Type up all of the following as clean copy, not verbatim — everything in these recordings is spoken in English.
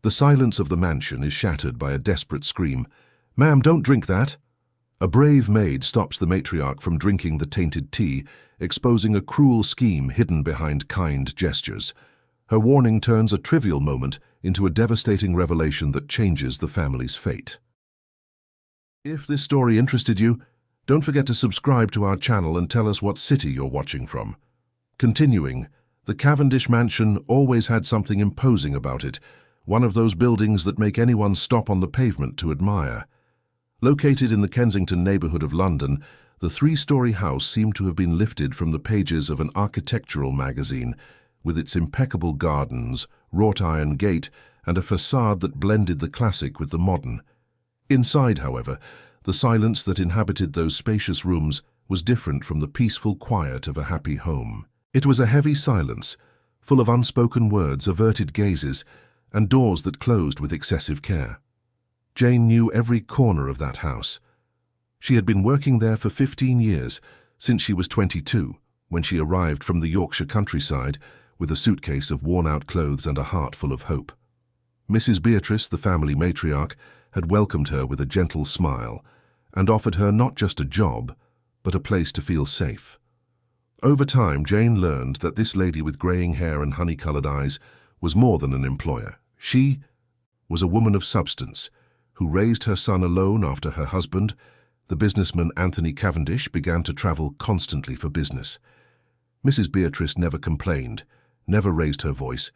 The silence of the mansion is shattered by a desperate scream. "Ma'am, don't drink that!" A brave maid stops the matriarch from drinking the tainted tea, exposing a cruel scheme hidden behind kind gestures. Her warning turns a trivial moment into a devastating revelation that changes the family's fate. If this story interested you, don't forget to subscribe to our channel and tell us what city you're watching from. Continuing, the Cavendish mansion always had something imposing about it, one of those buildings that make anyone stop on the pavement to admire. Located in the Kensington neighbourhood of London, the three-storey house seemed to have been lifted from the pages of an architectural magazine, with its impeccable gardens, wrought-iron gate, and a facade that blended the classic with the modern. Inside, however, the silence that inhabited those spacious rooms was different from the peaceful quiet of a happy home. It was a heavy silence, full of unspoken words, averted gazes, and doors that closed with excessive care. Jane knew every corner of that house. She had been working there for 15 years, since she was 22, when she arrived from the Yorkshire countryside with a suitcase of worn-out clothes and a heart full of hope. Mrs. Beatrice, the family matriarch, had welcomed her with a gentle smile and offered her not just a job, but a place to feel safe. Over time, Jane learned that this lady with greying hair and honey-coloured eyes was more than an employer. She was a woman of substance, who raised her son alone after her husband, the businessman Anthony Cavendish, began to travel constantly for business. Mrs. Beatrice never complained, never raised her voice,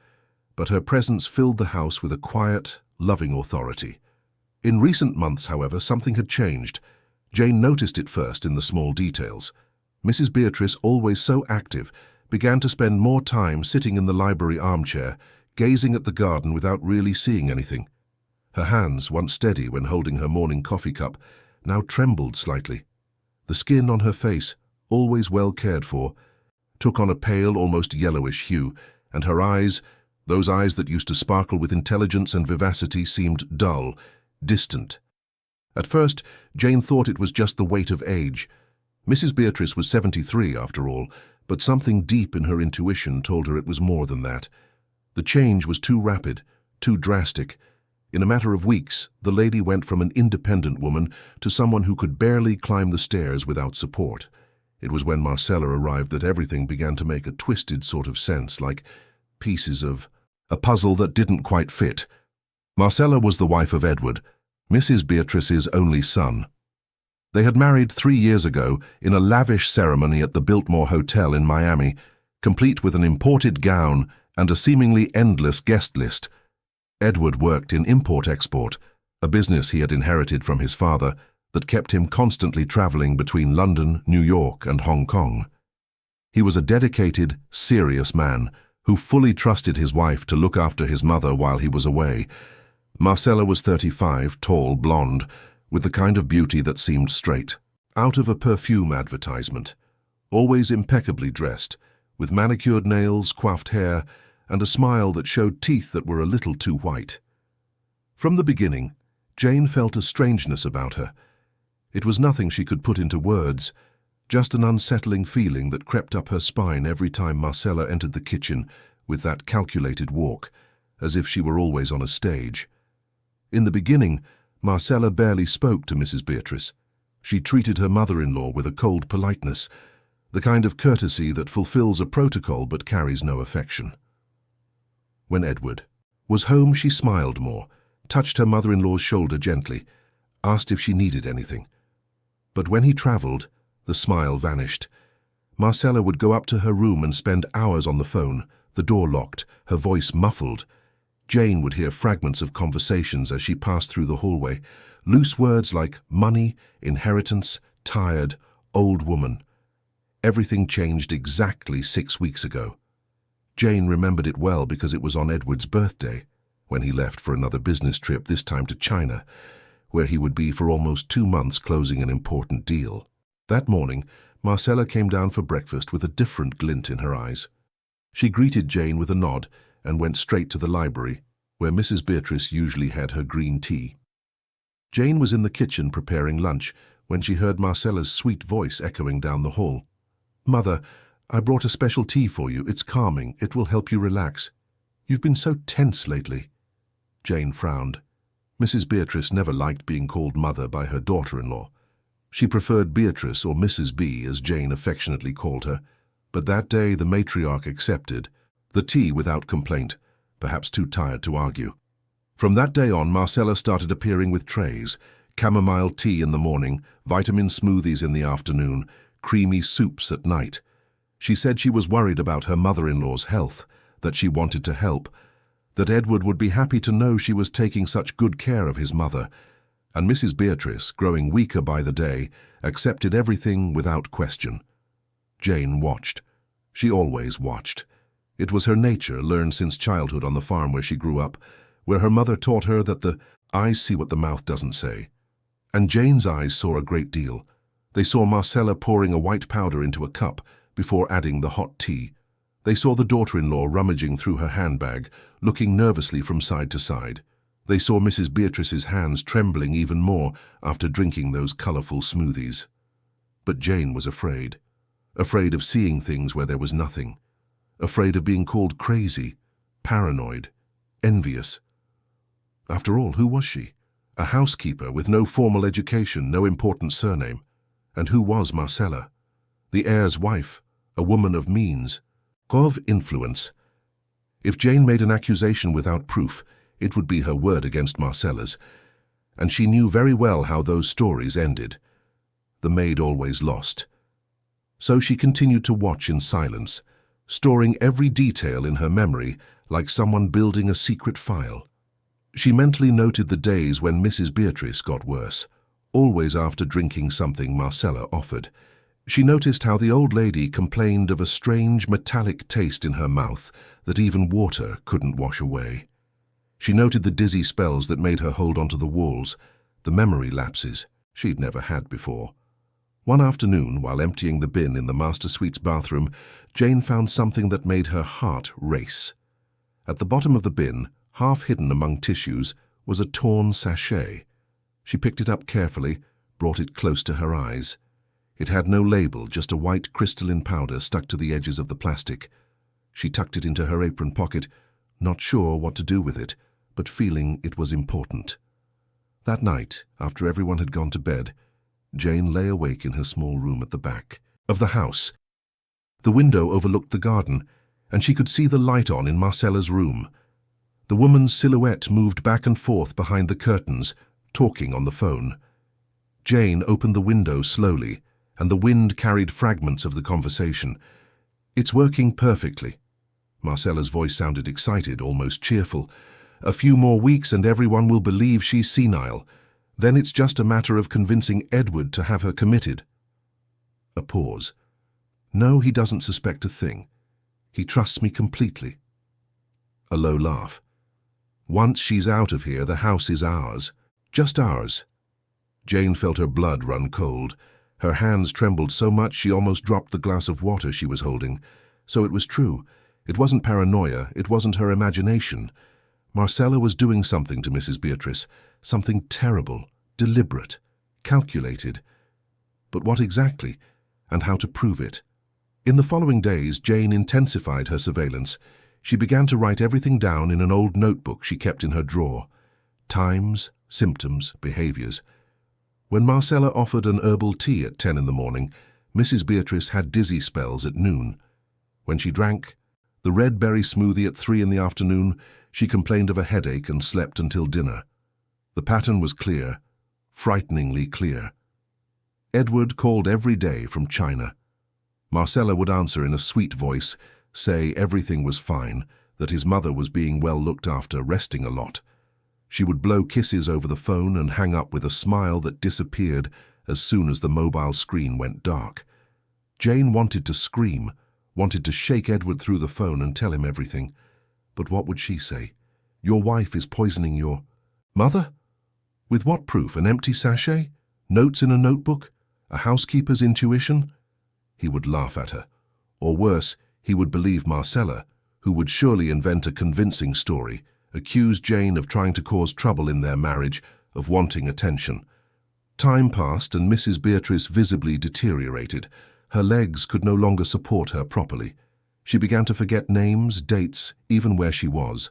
but her presence filled the house with a quiet, loving authority. In recent months, however, something had changed. Jane noticed it first in the small details. Mrs. Beatrice, always so active, began to spend more time sitting in the library armchair, gazing at the garden without really seeing anything. Her hands, once steady when holding her morning coffee cup, now trembled slightly. The skin on her face, always well cared for, took on a pale, almost yellowish hue, and her eyes, those eyes that used to sparkle with intelligence and vivacity, seemed dull, distant. At first, Jane thought it was just the weight of age. Mrs. Beatrice was 73, after all, but something deep in her intuition told her it was more than that. The change was too rapid, too drastic. In a matter of weeks, the lady went from an independent woman to someone who could barely climb the stairs without support. It was when Marcella arrived that everything began to make a twisted sort of sense, like pieces of a puzzle that didn't quite fit. Marcella was the wife of Edward, Mrs. Beatrice's only son. They had married 3 years ago in a lavish ceremony at the Biltmore Hotel in Miami, complete with an imported gown and a seemingly endless guest list. Edward worked in import-export, a business he had inherited from his father that kept him constantly traveling between London, New York, and Hong Kong. He was a dedicated, serious man who fully trusted his wife to look after his mother while he was away. Marcella was 35, tall, blonde, with the kind of beauty that seemed straight out of a perfume advertisement, always impeccably dressed, with manicured nails, coiffed hair, and a smile that showed teeth that were a little too white. From the beginning, Jane felt a strangeness about her. It was nothing she could put into words, just an unsettling feeling that crept up her spine every time Marcella entered the kitchen with that calculated walk, as if she were always on a stage. In the beginning, Marcella barely spoke to Mrs. Beatrice. She treated her mother-in-law with a cold politeness, the kind of courtesy that fulfills a protocol but carries no affection. When Edward was home, she smiled more, touched her mother-in-law's shoulder gently, asked if she needed anything. But when he travelled, the smile vanished. Marcella would go up to her room and spend hours on the phone, the door locked, her voice muffled. Jane would hear fragments of conversations as she passed through the hallway, loose words like money, inheritance, tired, old woman. Everything changed exactly 6 weeks ago. Jane remembered it well because it was on Edward's birthday, when he left for another business trip, this time to China, where he would be for almost 2 months closing an important deal. That morning, Marcella came down for breakfast with a different glint in her eyes. She greeted Jane with a nod and went straight to the library, where Mrs. Beatrice usually had her green tea. Jane was in the kitchen preparing lunch when she heard Marcella's sweet voice echoing down the hall. "Mother, I brought a special tea for you. It's calming. It will help you relax. You've been so tense lately." Jane frowned. Mrs. Beatrice never liked being called mother by her daughter-in-law. She preferred Beatrice, or Mrs. B, as Jane affectionately called her, but that day the matriarch accepted the tea without complaint, perhaps too tired to argue. From that day on, Marcella started appearing with trays: chamomile tea in the morning, vitamin smoothies in the afternoon, creamy soups at night. She said she was worried about her mother-in-law's health, that she wanted to help, that Edward would be happy to know she was taking such good care of his mother, and Mrs. Beatrice, growing weaker by the day, accepted everything without question. Jane watched. She always watched. It was her nature, learned since childhood on the farm where she grew up, where her mother taught her that the eyes see what the mouth doesn't say. And Jane's eyes saw a great deal. They saw Marcella pouring a white powder into a cup before adding the hot tea. They saw the daughter-in-law rummaging through her handbag, looking nervously from side to side. They saw Mrs. Beatrice's hands trembling even more after drinking those colourful smoothies. But Jane was afraid. Afraid of seeing things where there was nothing. Afraid of being called crazy, paranoid, envious. After all, who was she? A housekeeper with no formal education, no important surname. And who was Marcella? The heir's wife, a woman of means, of influence. If Jane made an accusation without proof, it would be her word against Marcella's, and she knew very well how those stories ended. The maid always lost. So she continued to watch in silence, storing every detail in her memory like someone building a secret file. She mentally noted the days when Mrs. Beatrice got worse, always after drinking something Marcella offered. She noticed how the old lady complained of a strange metallic taste in her mouth that even water couldn't wash away. She noted the dizzy spells that made her hold onto the walls, the memory lapses she'd never had before. One afternoon, while emptying the bin in the master suite's bathroom, Jane found something that made her heart race. At the bottom of the bin, half hidden among tissues, was a torn sachet. She picked it up carefully, brought it close to her eyes. It had no label, just a white crystalline powder stuck to the edges of the plastic. She tucked it into her apron pocket, not sure what to do with it, but feeling it was important. That night, after everyone had gone to bed, Jane lay awake in her small room at the back of the house. The window overlooked the garden, and she could see the light on in Marcella's room. The woman's silhouette moved back and forth behind the curtains, talking on the phone. Jane opened the window slowly, and the wind carried fragments of the conversation. "It's working perfectly." Marcella's voice sounded excited, almost cheerful. "A few more weeks and everyone will believe she's senile. Then it's just a matter of convincing Edward to have her committed." A pause. "No, he doesn't suspect a thing. He trusts me completely." A low laugh. "Once she's out of here, the house is ours. Just ours." Jane felt her blood run cold. Her hands trembled so much she almost dropped the glass of water she was holding. So it was true. It wasn't paranoia, it wasn't her imagination. Marcella was doing something to Mrs. Beatrice, something terrible, deliberate, calculated. But what exactly, and how to prove it? In the following days, Jane intensified her surveillance. She began to write everything down in an old notebook she kept in her drawer. Times, symptoms, behaviors. When Marcella offered an herbal tea at 10 in the morning, Mrs. Beatrice had dizzy spells at noon. When she drank the red berry smoothie at 3 in the afternoon, she complained of a headache and slept until dinner. The pattern was clear, frighteningly clear. Edward called every day from China. Marcella would answer in a sweet voice, say everything was fine, that his mother was being well looked after, resting a lot. She would blow kisses over the phone and hang up with a smile that disappeared as soon as the mobile screen went dark. Jane wanted to scream, wanted to shake Edward through the phone and tell him everything. But what would she say? "Your wife is poisoning your..." "Mother? With what proof? An empty sachet? Notes in a notebook? A housekeeper's intuition?" He would laugh at her. Or worse, he would believe Marcella, who would surely invent a convincing story, accuse Jane of trying to cause trouble in their marriage, of wanting attention. Time passed and Mrs. Beatrice visibly deteriorated. Her legs could no longer support her properly. She began to forget names, dates, even where she was.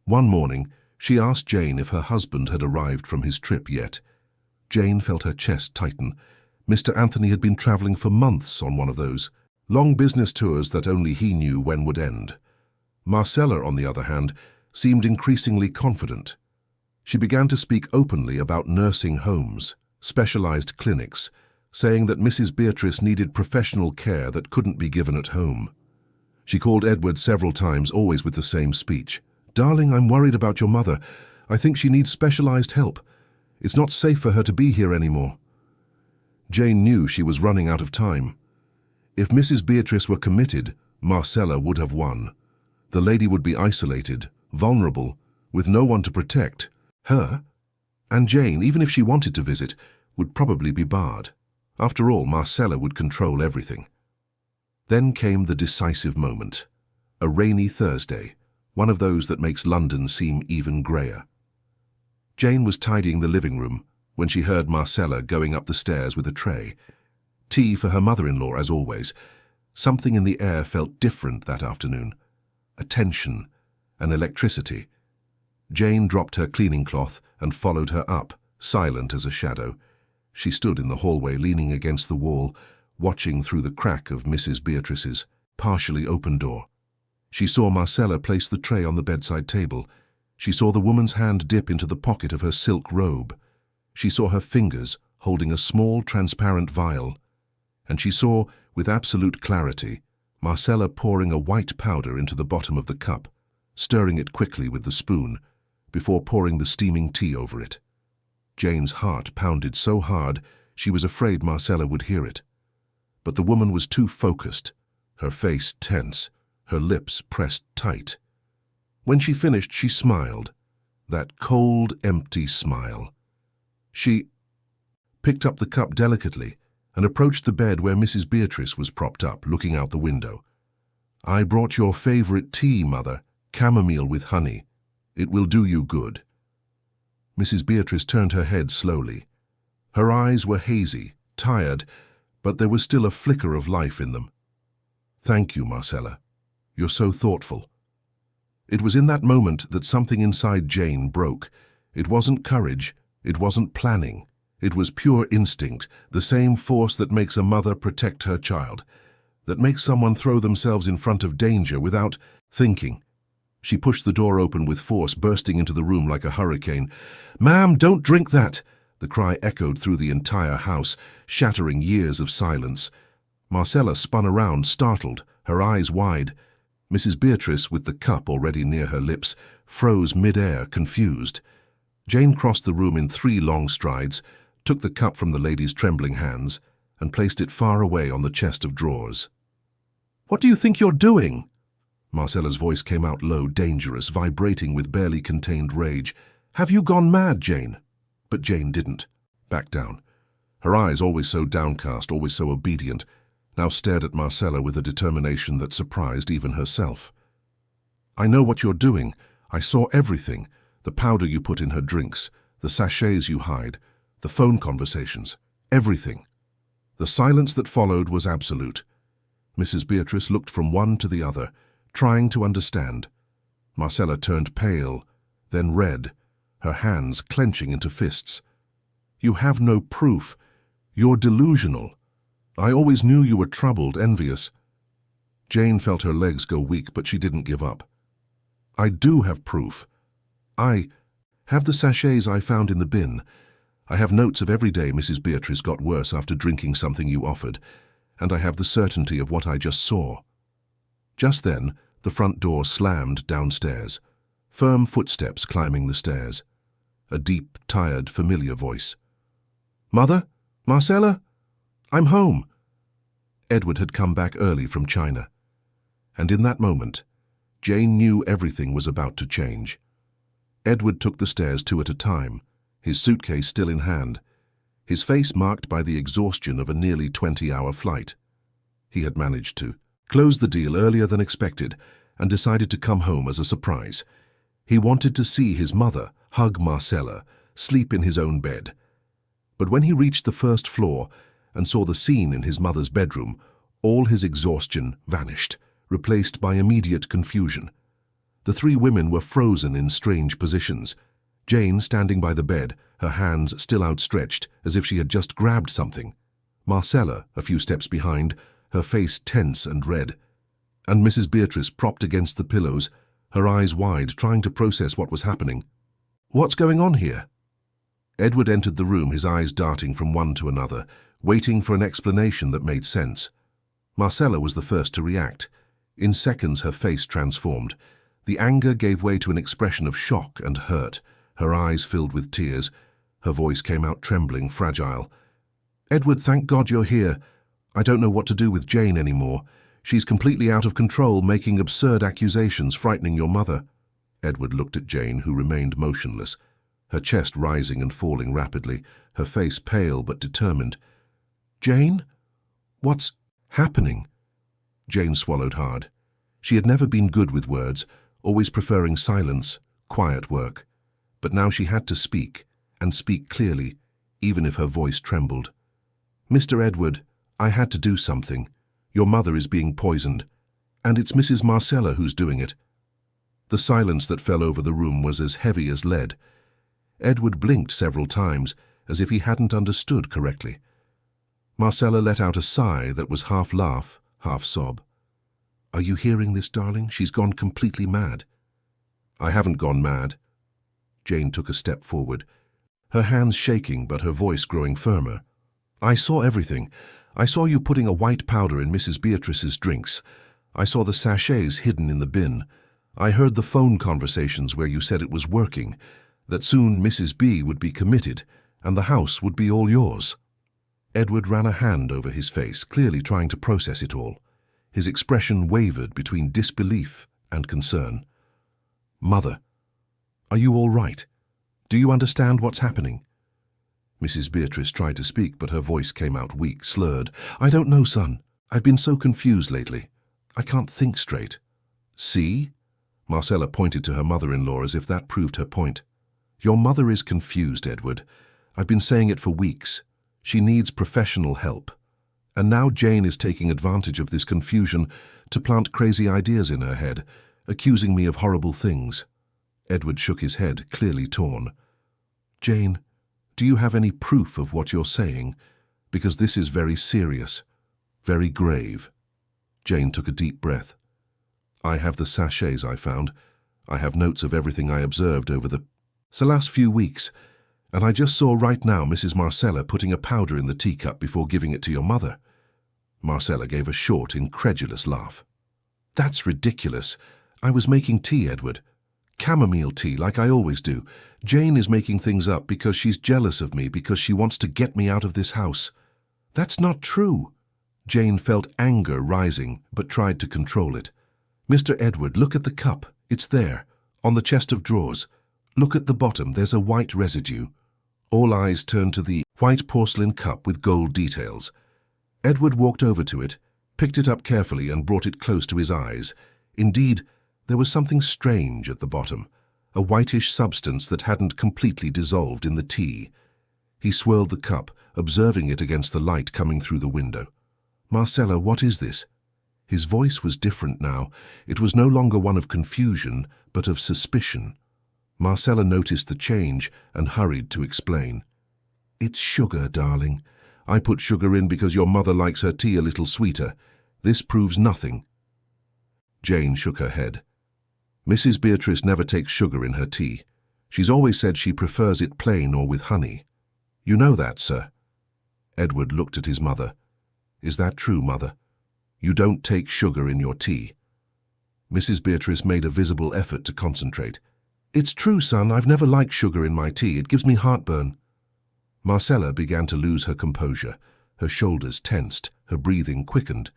One morning, She asked Jane if her husband had arrived from his trip yet. Jane felt her chest tighten. Mr. Anthony had been traveling for months on one of those long business tours that only he knew when would end. Marcella, on the other hand, seemed increasingly confident. She began to speak openly about nursing homes, specialized clinics, saying that Mrs. Beatrice needed professional care that couldn't be given at home. She called Edward several times, always with the same speech. "Darling, I'm worried about your mother. I think she needs specialized help. It's not safe for her to be here anymore." Jane knew she was running out of time. If Mrs. Beatrice were committed, Marcella would have won. The lady would be isolated, vulnerable, with no one to protect her. And Jane, even if she wanted to visit, would probably be barred. After all, Marcella would control everything. Then came the decisive moment. A rainy Thursday, one of those that makes London seem even greyer. Jane was tidying the living room when she heard Marcella going up the stairs with a tray. Tea for her mother-in-law, as always. Something in the air felt different that afternoon. A tension, an electricity. Jane dropped her cleaning cloth and followed her up, silent as a shadow. She stood in the hallway, leaning against the wall, watching through the crack of Mrs. Beatrice's partially open door. She saw Marcella place the tray on the bedside table. She saw the woman's hand dip into the pocket of her silk robe. She saw her fingers holding a small, transparent vial. And she saw, with absolute clarity, Marcella pouring a white powder into the bottom of the cup, stirring it quickly with the spoon, before pouring the steaming tea over it. Jane's heart pounded so hard she was afraid Marcella would hear it. But the woman was too focused, her face tense, her lips pressed tight. When she finished, she smiled, that cold, empty smile. She picked up the cup delicately and approached the bed where Mrs. Beatrice was propped up, looking out the window. "I brought your favorite tea, Mother, chamomile with honey. It will do you good." Mrs. Beatrice turned her head slowly. Her eyes were hazy, tired, but there was still a flicker of life in them. "Thank you, Marcella. You're so thoughtful." It was in that moment that something inside Jane broke. It wasn't courage, it wasn't planning. It was pure instinct, the same force that makes a mother protect her child, that makes someone throw themselves in front of danger without thinking. She pushed the door open with force, bursting into the room like a hurricane. "Ma'am, don't drink that!" The cry echoed through the entire house, shattering years of silence. Marcella spun around, startled, her eyes wide. Mrs. Beatrice, with the cup already near her lips, froze mid-air, confused. Jane crossed the room in 3 long strides, took the cup from the lady's trembling hands, and placed it far away on the chest of drawers. "What do you think you're doing?" Marcella's voice came out low, dangerous, vibrating with barely contained rage. "Have you gone mad, Jane?" But Jane didn't back down. Her eyes, always so downcast, always so obedient, now stared at Marcella with a determination that surprised even herself. "I know what you're doing. I saw everything. The powder you put in her drinks, the sachets you hide, the phone conversations, everything." The silence that followed was absolute. Mrs. Beatrice looked from one to the other, trying to understand. Marcella turned pale, then red, her hands clenching into fists. "You have no proof. You're delusional. I always knew you were troubled, envious." Jane felt her legs go weak, but she didn't give up. "I do have proof. I have the sachets I found in the bin. I have notes of every day Mrs. Beatrice got worse after drinking something you offered, and I have the certainty of what I just saw." Just then, the front door slammed downstairs, firm footsteps climbing the stairs. A deep, tired, familiar voice. "Mother? Marcella? I'm home." Edward had come back early from China. And in that moment, Jane knew everything was about to change. Edward took the stairs 2 at a time, his suitcase still in hand, his face marked by the exhaustion of a nearly 20-hour flight. He had managed to close the deal earlier than expected and decided to come home as a surprise. He wanted to see his mother, hug Marcella, sleep in his own bed. But when he reached the first floor and saw the scene in his mother's bedroom, all his exhaustion vanished, replaced by immediate confusion. The three women were frozen in strange positions. Jane standing by the bed, her hands still outstretched, as if she had just grabbed something. Marcella, a few steps behind, her face tense and red. And Mrs. Beatrice propped against the pillows, her eyes wide, trying to process what was happening. "What's going on here?" Edward entered the room, his eyes darting from one to another, waiting for an explanation that made sense. Marcella was the first to react. In seconds her face transformed. The anger gave way to an expression of shock and hurt. Her eyes filled with tears. Her voice came out trembling, fragile. "Edward, thank God you're here. I don't know what to do with Jane anymore. She's completely out of control, making absurd accusations, frightening your mother." Edward looked at Jane, who remained motionless, her chest rising and falling rapidly, her face pale but determined. "Jane? What's happening?" Jane swallowed hard. She had never been good with words, always preferring silence, quiet work. But now she had to speak, and speak clearly, even if her voice trembled. "Mr. Edward, I had to do something. Your mother is being poisoned, and it's Mrs. Marcella who's doing it." The silence that fell over the room was as heavy as lead. Edward blinked several times, as if he hadn't understood correctly. Marcella let out a sigh that was half laugh, half sob. "Are you hearing this, darling? She's gone completely mad." "I haven't gone mad." Jane took a step forward, her hands shaking but her voice growing firmer. "I saw everything. I saw you putting a white powder in Mrs. Beatrice's drinks. I saw the sachets hidden in the bin. I heard the phone conversations where you said it was working, that soon Mrs. B would be committed, and the house would be all yours." Edward ran a hand over his face, clearly trying to process it all. His expression wavered between disbelief and concern. "Mother, are you all right? Do you understand what's happening?" Mrs. Beatrice tried to speak, but her voice came out weak, slurred. "I don't know, son. I've been so confused lately. I can't think straight." "See?" Marcella pointed to her mother-in-law as if that proved her point. "Your mother is confused, Edward. I've been saying it for weeks. She needs professional help. And now Jane is taking advantage of this confusion to plant crazy ideas in her head, accusing me of horrible things." Edward shook his head, clearly torn. "Jane, do you have any proof of what you're saying? Because this is very serious, very grave." Jane took a deep breath. "I have the sachets I found. I have notes of everything I observed over the last few weeks, and I just saw right now Mrs. Marcella putting a powder in the teacup before giving it to your mother." Marcella gave a short, incredulous laugh. "That's ridiculous. I was making tea, Edward. Chamomile tea, like I always do. Jane is making things up because she's jealous of me, because she wants to get me out of this house." "That's not true." Jane felt anger rising, but tried to control it. "Mr. Edward, look at the cup. It's there, on the chest of drawers. Look at the bottom, there's a white residue." All eyes turned to the white porcelain cup with gold details. Edward walked over to it, picked it up carefully and brought it close to his eyes. Indeed, there was something strange at the bottom, a whitish substance that hadn't completely dissolved in the tea. He swirled the cup, observing it against the light coming through the window. "Marcella, what is this?" His voice was different now. It was no longer one of confusion, but of suspicion. Marcella noticed the change and hurried to explain. "It's sugar, darling. I put sugar in because your mother likes her tea a little sweeter. This proves nothing." Jane shook her head. "Mrs. Beatrice never takes sugar in her tea. She's always said she prefers it plain or with honey. You know that, sir." Edward looked at his mother. "Is that true, Mother? You don't take sugar in your tea?" Mrs. Beatrice made a visible effort to concentrate. "It's true, son. I've never liked sugar in my tea. It gives me heartburn." Marcella began to lose her composure. Her shoulders tensed, her breathing quickened.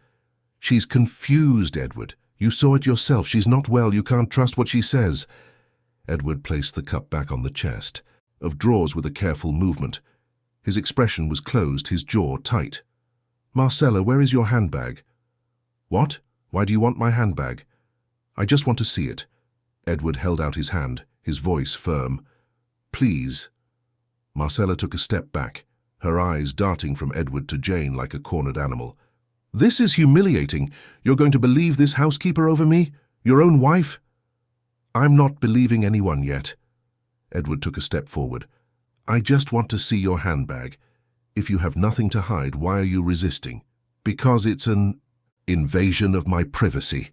"She's confused, Edward. You saw it yourself. She's not well. You can't trust what she says." Edward placed the cup back on the chest of drawers with a careful movement. His expression was closed, his jaw tight. "Marcella, where is your handbag?" "What? Why do you want my handbag?" "I just want to see it." Edward held out his hand, his voice firm. "Please." Marcella took a step back, her eyes darting from Edward to Jane like a cornered animal. "This is humiliating. You're going to believe this housekeeper over me? Your own wife?" I'm not believing anyone yet. Edward took a step forward. I just want to see your handbag. If you have nothing to hide, why are you resisting? Because it's an invasion of my privacy.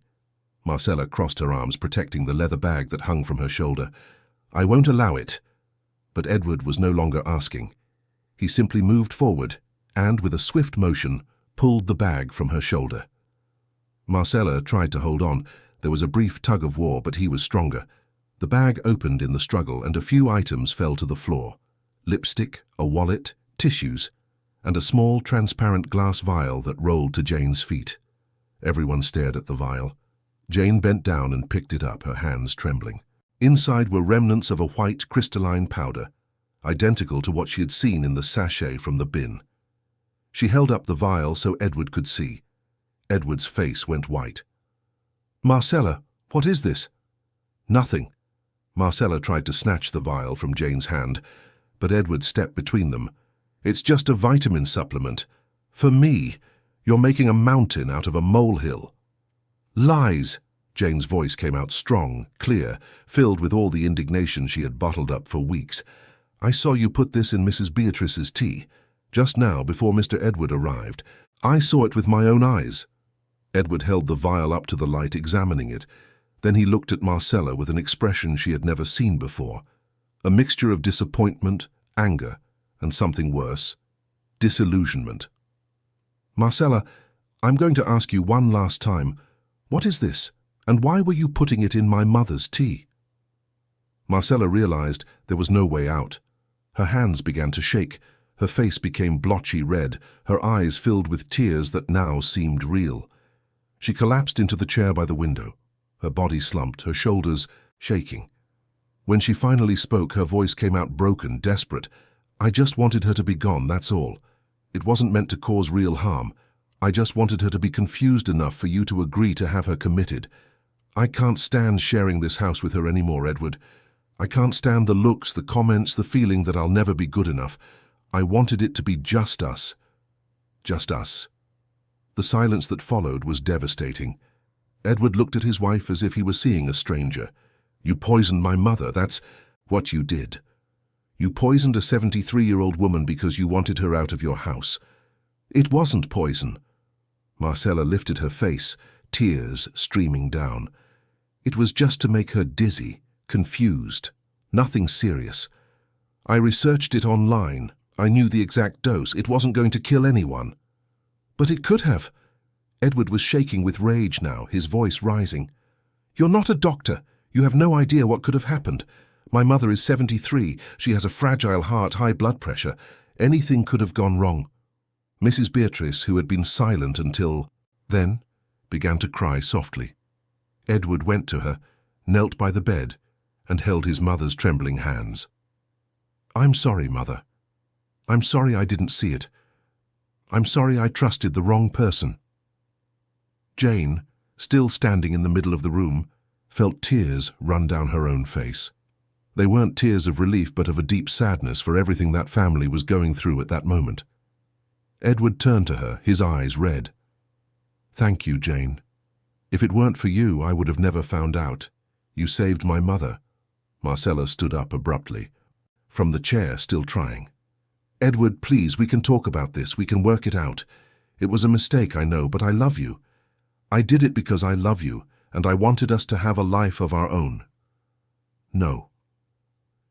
Marcella crossed her arms, protecting the leather bag that hung from her shoulder. I won't allow it. But Edward was no longer asking. He simply moved forward and, with a swift motion, pulled the bag from her shoulder. Marcella tried to hold on. There was a brief tug of war, but he was stronger. The bag opened in the struggle and a few items fell to the floor. Lipstick, a wallet, tissues, and a small transparent glass vial that rolled to Jane's feet. Everyone stared at the vial. Jane bent down and picked it up, her hands trembling. Inside were remnants of a white crystalline powder, identical to what she had seen in the sachet from the bin. She held up the vial so Edward could see. Edward's face went white. Marcella, what is this? Nothing. Marcella tried to snatch the vial from Jane's hand, but Edward stepped between them. It's just a vitamin supplement. For me, you're making a mountain out of a molehill. Lies! Jane's voice came out strong, clear, filled with all the indignation she had bottled up for weeks. I saw you put this in Mrs. Beatrice's tea, just now before Mr. Edward arrived. I saw it with my own eyes. Edward held the vial up to the light, examining it. Then he looked at Marcella with an expression she had never seen before. A mixture of disappointment, anger, and something worse, disillusionment. Marcella, I'm going to ask you one last time. What is this, and why were you putting it in my mother's tea? Marcella realized there was no way out. Her hands began to shake. Her face became blotchy red, her eyes filled with tears that now seemed real. She collapsed into the chair by the window, her body slumped, her shoulders shaking. When she finally spoke, her voice came out broken, desperate. I just wanted her to be gone, that's all. It wasn't meant to cause real harm. I just wanted her to be confused enough for you to agree to have her committed. I can't stand sharing this house with her anymore, Edward. I can't stand the looks, the comments, the feeling that I'll never be good enough. I wanted it to be just us. Just us. The silence that followed was devastating. Edward looked at his wife as if he were seeing a stranger. You poisoned my mother, that's what you did. You poisoned a 73-year-old woman because you wanted her out of your house. It wasn't poison. Marcella lifted her face, tears streaming down. It was just to make her dizzy, confused, nothing serious. I researched it online. I knew the exact dose. It wasn't going to kill anyone. But it could have. Edward was shaking with rage now, his voice rising. You're not a doctor. You have no idea what could have happened. My mother is 73. She has a fragile heart, high blood pressure. Anything could have gone wrong. Mrs. Beatrice, who had been silent until then, began to cry softly. Edward went to her, knelt by the bed, and held his mother's trembling hands. I'm sorry, Mother. I'm sorry I didn't see it. I'm sorry I trusted the wrong person. Jane, still standing in the middle of the room, felt tears run down her own face. They weren't tears of relief, but of a deep sadness for everything that family was going through at that moment. Edward turned to her, his eyes red. Thank you, Jane. If it weren't for you, I would have never found out. You saved my mother. Marcella stood up abruptly, from the chair, still trying. Edward, please, we can talk about this. We can work it out. It was a mistake, I know, but I love you. I did it because I love you, and I wanted us to have a life of our own. No.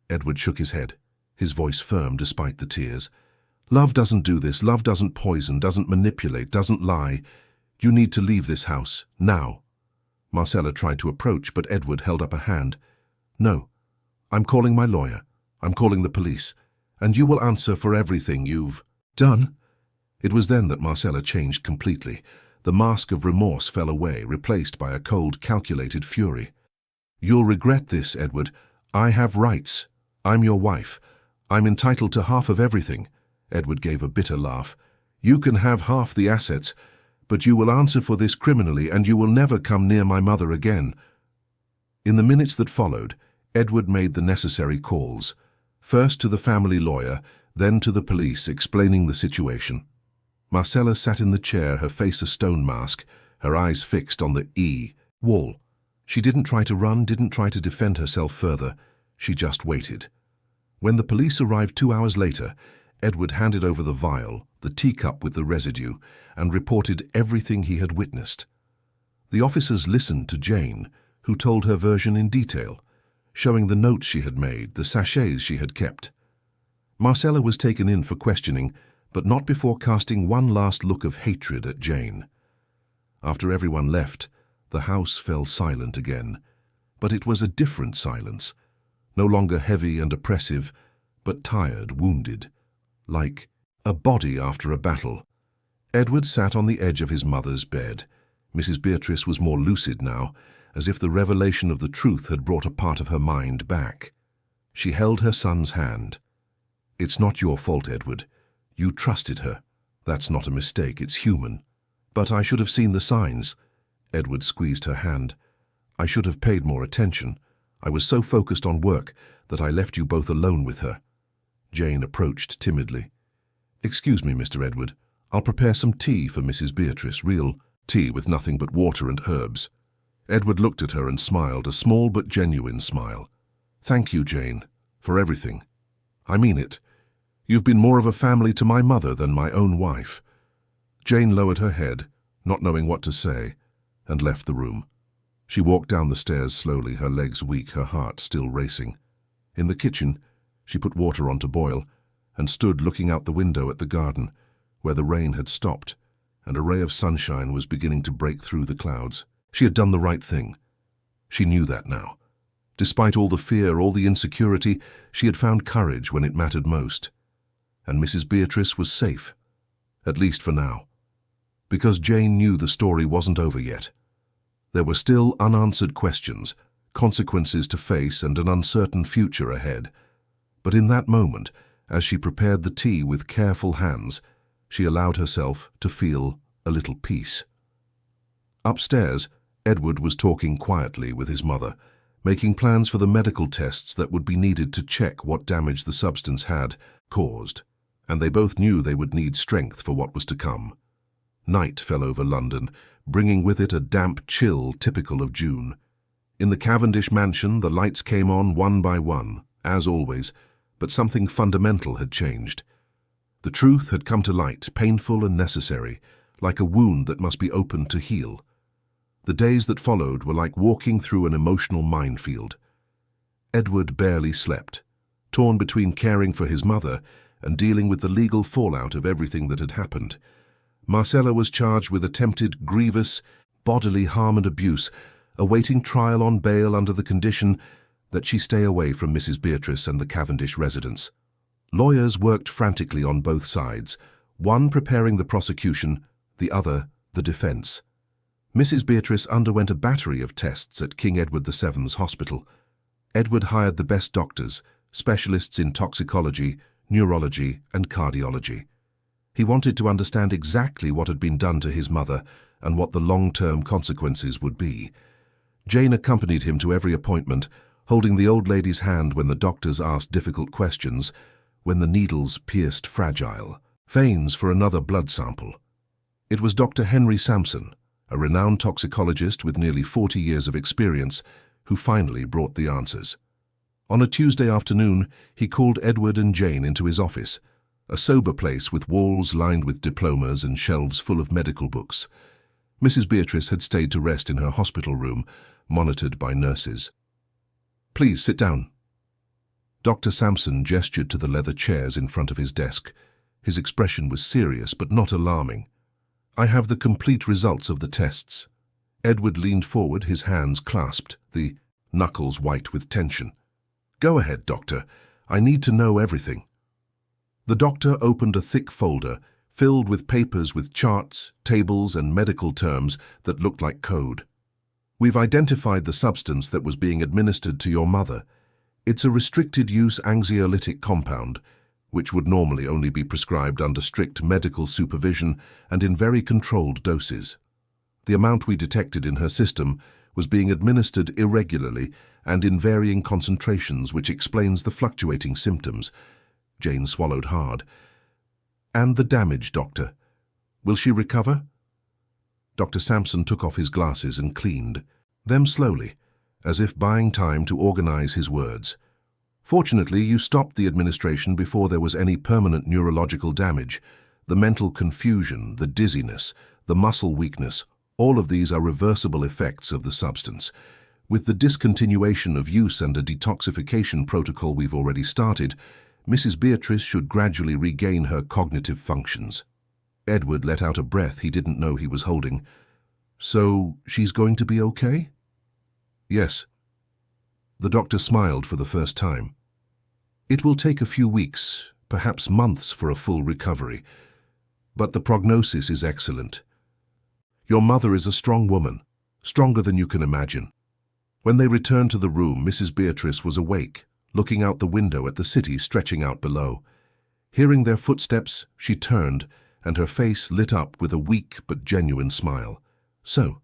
Edward shook his head, his voice firm despite the tears. Love doesn't do this. Love doesn't poison, doesn't manipulate, doesn't lie. You need to leave this house, now. Marcella tried to approach, but Edward held up a hand. No. I'm calling my lawyer. I'm calling the police. And you will answer for everything you've done. It was then that Marcella changed completely. The mask of remorse fell away, replaced by a cold, calculated fury. You'll regret this, Edward. I have rights. I'm your wife. I'm entitled to half of everything. Edward gave a bitter laugh. You can have half the assets, but you will answer for this criminally, and you will never come near my mother again. In the minutes that followed, Edward made the necessary calls. First to the family lawyer, then to the police, explaining the situation. Marcella sat in the chair, her face a stone mask, her eyes fixed on the wall. She didn't try to run, didn't try to defend herself further. She just waited. When the police arrived 2 hours later, Edward handed over the vial, the teacup with the residue, and reported everything he had witnessed. The officers listened to Jane, who told her version in detail, showing the notes she had made, the sachets she had kept. Marcella was taken in for questioning, but not before casting one last look of hatred at Jane. After everyone left, the house fell silent again, but it was a different silence, no longer heavy and oppressive, but tired, wounded, like a body after a battle. Edward sat on the edge of his mother's bed. Mrs. Beatrice was more lucid now, as if the revelation of the truth had brought a part of her mind back. She held her son's hand. "It's not your fault, Edward. You trusted her. That's not a mistake, it's human. But I should have seen the signs." Edward squeezed her hand. "I should have paid more attention. I was so focused on work that I left you both alone with her." Jane approached timidly. "Excuse me, Mr. Edward. I'll prepare some tea for Mrs. Beatrice, real tea with nothing but water and herbs." Edward looked at her and smiled, a small but genuine smile. "Thank you, Jane, for everything. I mean it. You've been more of a family to my mother than my own wife." Jane lowered her head, not knowing what to say, and left the room. She walked down the stairs slowly, her legs weak, her heart still racing. In the kitchen, she put water on to boil and stood looking out the window at the garden, where the rain had stopped and a ray of sunshine was beginning to break through the clouds. She had done the right thing. She knew that now. Despite all the fear, all the insecurity, she had found courage when it mattered most. And Mrs. Beatrice was safe, at least for now. Because Jane knew the story wasn't over yet. There were still unanswered questions, consequences to face, and an uncertain future ahead. But in that moment, as she prepared the tea with careful hands, she allowed herself to feel a little peace. Upstairs, Edward was talking quietly with his mother, making plans for the medical tests that would be needed to check what damage the substance had caused, and they both knew they would need strength for what was to come. Night fell over London, bringing with it a damp chill typical of June. In the Cavendish mansion, the lights came on one by one, as always, but something fundamental had changed. The truth had come to light, painful and necessary, like a wound that must be opened to heal. The days that followed were like walking through an emotional minefield. Edward barely slept, torn between caring for his mother and dealing with the legal fallout of everything that had happened. Marcella was charged with attempted grievous bodily harm and abuse, awaiting trial on bail under the condition that she stay away from Mrs. Beatrice and the Cavendish residence. Lawyers worked frantically on both sides, one preparing the prosecution, the other the defense. Mrs. Beatrice underwent a battery of tests at King Edward VII's hospital. Edward hired the best doctors, specialists in toxicology, neurology, and cardiology. He wanted to understand exactly what had been done to his mother and what the long-term consequences would be. Jane accompanied him to every appointment, holding the old lady's hand when the doctors asked difficult questions, when the needles pierced fragile veins for another blood sample. It was Dr. Henry Sampson, a renowned toxicologist with nearly 40 years of experience, who finally brought the answers. On a Tuesday afternoon, he called Edward and Jane into his office, a sober place with walls lined with diplomas and shelves full of medical books. Mrs. Beatrice had stayed to rest in her hospital room, monitored by nurses. "Please sit down." Dr. Sampson gestured to the leather chairs in front of his desk. His expression was serious but not alarming. "I have the complete results of the tests." Edward leaned forward, his hands clasped, the knuckles white with tension. "Go ahead, doctor. I need to know everything." The doctor opened a thick folder filled with papers with charts, tables, and medical terms that looked like code. "We've identified the substance that was being administered to your mother. It's a restricted-use anxiolytic compound, which would normally only be prescribed under strict medical supervision and in very controlled doses. The amount we detected in her system was being administered irregularly and in varying concentrations, which explains the fluctuating symptoms." Jane swallowed hard. "And the damage, doctor? Will she recover?" Dr. Sampson took off his glasses and cleaned them slowly, as if buying time to organize his words. Fortunately, you stopped the administration before there was any permanent neurological damage. The mental confusion, the dizziness, the muscle weakness, all of these are reversible effects of the substance. With the discontinuation of use and a detoxification protocol we've already started, Mrs. Beatrice should gradually regain her cognitive functions. Edward let out a breath he didn't know he was holding. So, she's going to be okay? Yes. The doctor smiled for the first time. It will take a few weeks, perhaps months, for a full recovery, but the prognosis is excellent. Your mother is a strong woman, stronger than you can imagine. When they returned to the room, Mrs. Beatrice was awake, looking out the window at the city stretching out below. Hearing their footsteps, she turned, and her face lit up with a weak but genuine smile. So,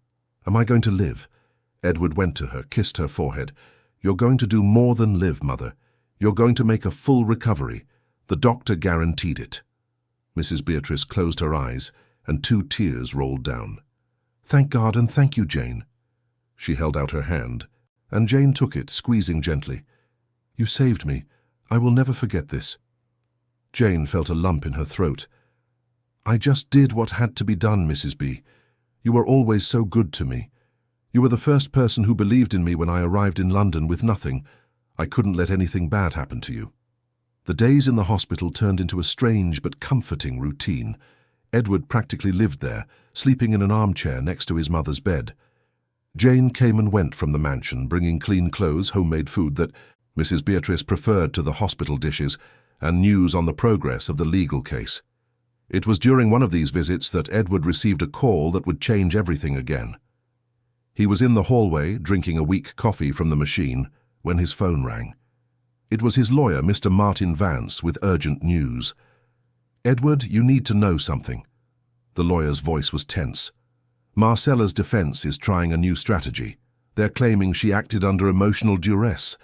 am I going to live? Edward went to her, kissed her forehead. You're going to do more than live, Mother. You're going to make a full recovery. The doctor guaranteed it. Mrs. Beatrice closed her eyes, and 2 tears rolled down. Thank God and thank you, Jane. She held out her hand, and Jane took it, squeezing gently. You saved me. I will never forget this. Jane felt a lump in her throat. I just did what had to be done, Mrs. B. You were always so good to me. You were the first person who believed in me when I arrived in London with nothing. I couldn't let anything bad happen to you. The days in the hospital turned into a strange but comforting routine. Edward practically lived there, sleeping in an armchair next to his mother's bed. Jane came and went from the mansion, bringing clean clothes, homemade food that Mrs. Beatrice preferred to the hospital dishes, and news on the progress of the legal case. It was during one of these visits that Edward received a call that would change everything again. He was in the hallway, drinking a weak coffee from the machine, when his phone rang. It was his lawyer, Mr. Martin Vance, with urgent news. Edward, you need to know something. The lawyer's voice was tense. Marcella's defense is trying a new strategy. They're claiming she acted under emotional duress,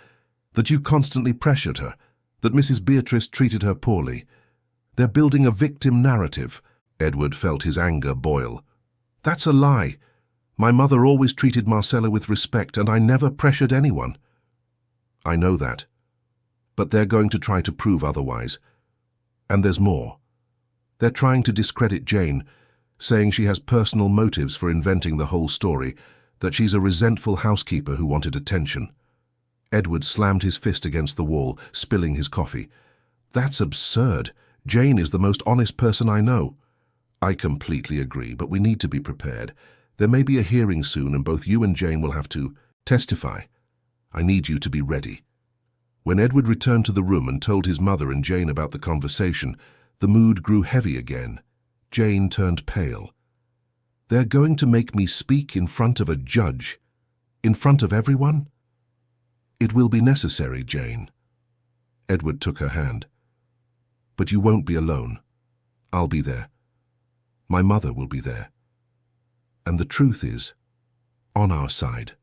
that you constantly pressured her, that Mrs. Beatrice treated her poorly. They're building a victim narrative. Edward felt his anger boil. That's a lie. My mother always treated Marcella with respect, and I never pressured anyone. I know that. But they're going to try to prove otherwise. And there's more. They're trying to discredit Jane, saying she has personal motives for inventing the whole story, that she's a resentful housekeeper who wanted attention. Edward slammed his fist against the wall, spilling his coffee. That's absurd. Jane is the most honest person I know. I completely agree, but we need to be prepared. There may be a hearing soon, and both you and Jane will have to testify. I need you to be ready. When Edward returned to the room and told his mother and Jane about the conversation, the mood grew heavy again. Jane turned pale. They're going to make me speak in front of a judge? In front of everyone? It will be necessary, Jane. Edward took her hand. But you won't be alone. I'll be there. My mother will be there. And the truth is, on our side.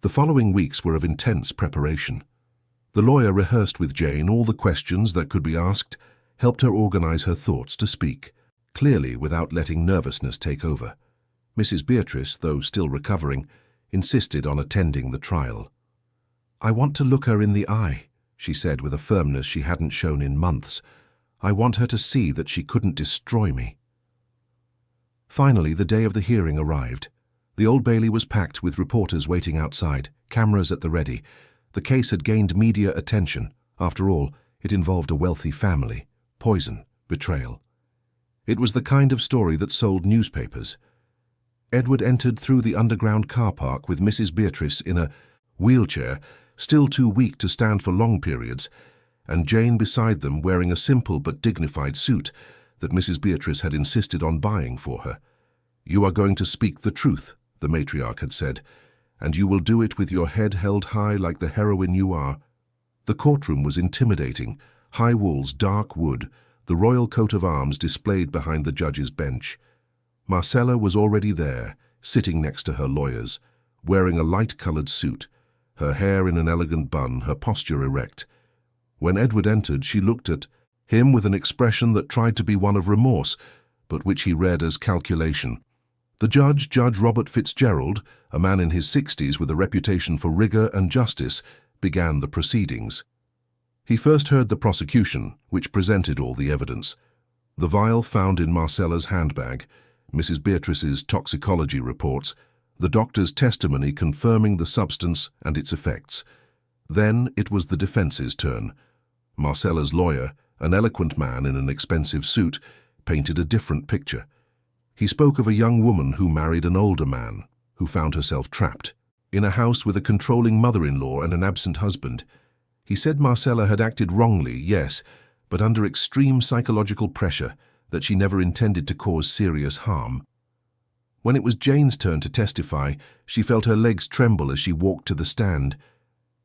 The following weeks were of intense preparation. The lawyer rehearsed with Jane all the questions that could be asked, helped her organize her thoughts to speak, clearly without letting nervousness take over. Mrs. Beatrice, though still recovering, insisted on attending the trial. I want to look her in the eye, she said with a firmness she hadn't shown in months. I want her to see that she couldn't destroy me. Finally, the day of the hearing arrived. The Old Bailey was packed with reporters waiting outside, cameras at the ready. The case had gained media attention. After all, it involved a wealthy family, poison, betrayal. It was the kind of story that sold newspapers. Edward entered through the underground car park with Mrs. Beatrice in a wheelchair, still too weak to stand for long periods, and Jane beside them wearing a simple but dignified suit that Mrs. Beatrice had insisted on buying for her. You are going to speak the truth, the matriarch had said, and you will do it with your head held high like the heroine you are. The courtroom was intimidating, high walls, dark wood, the royal coat of arms displayed behind the judge's bench. Marcella was already there, sitting next to her lawyers, wearing a light-coloured suit, her hair in an elegant bun, her posture erect. When Edward entered, she looked at him with an expression that tried to be one of remorse, but which he read as calculation. The judge, Judge Robert Fitzgerald, a man in his 60s with a reputation for rigor and justice, began the proceedings. He first heard the prosecution, which presented all the evidence. The vial found in Marcella's handbag, Mrs. Beatrice's toxicology reports, the doctor's testimony confirming the substance and its effects. Then it was the defense's turn. Marcella's lawyer, an eloquent man in an expensive suit, painted a different picture. He spoke of a young woman who married an older man, who found herself trapped in a house with a controlling mother-in-law and an absent husband. He said Marcella had acted wrongly, yes, but under extreme psychological pressure, that she never intended to cause serious harm. When it was Jane's turn to testify, she felt her legs tremble as she walked to the stand.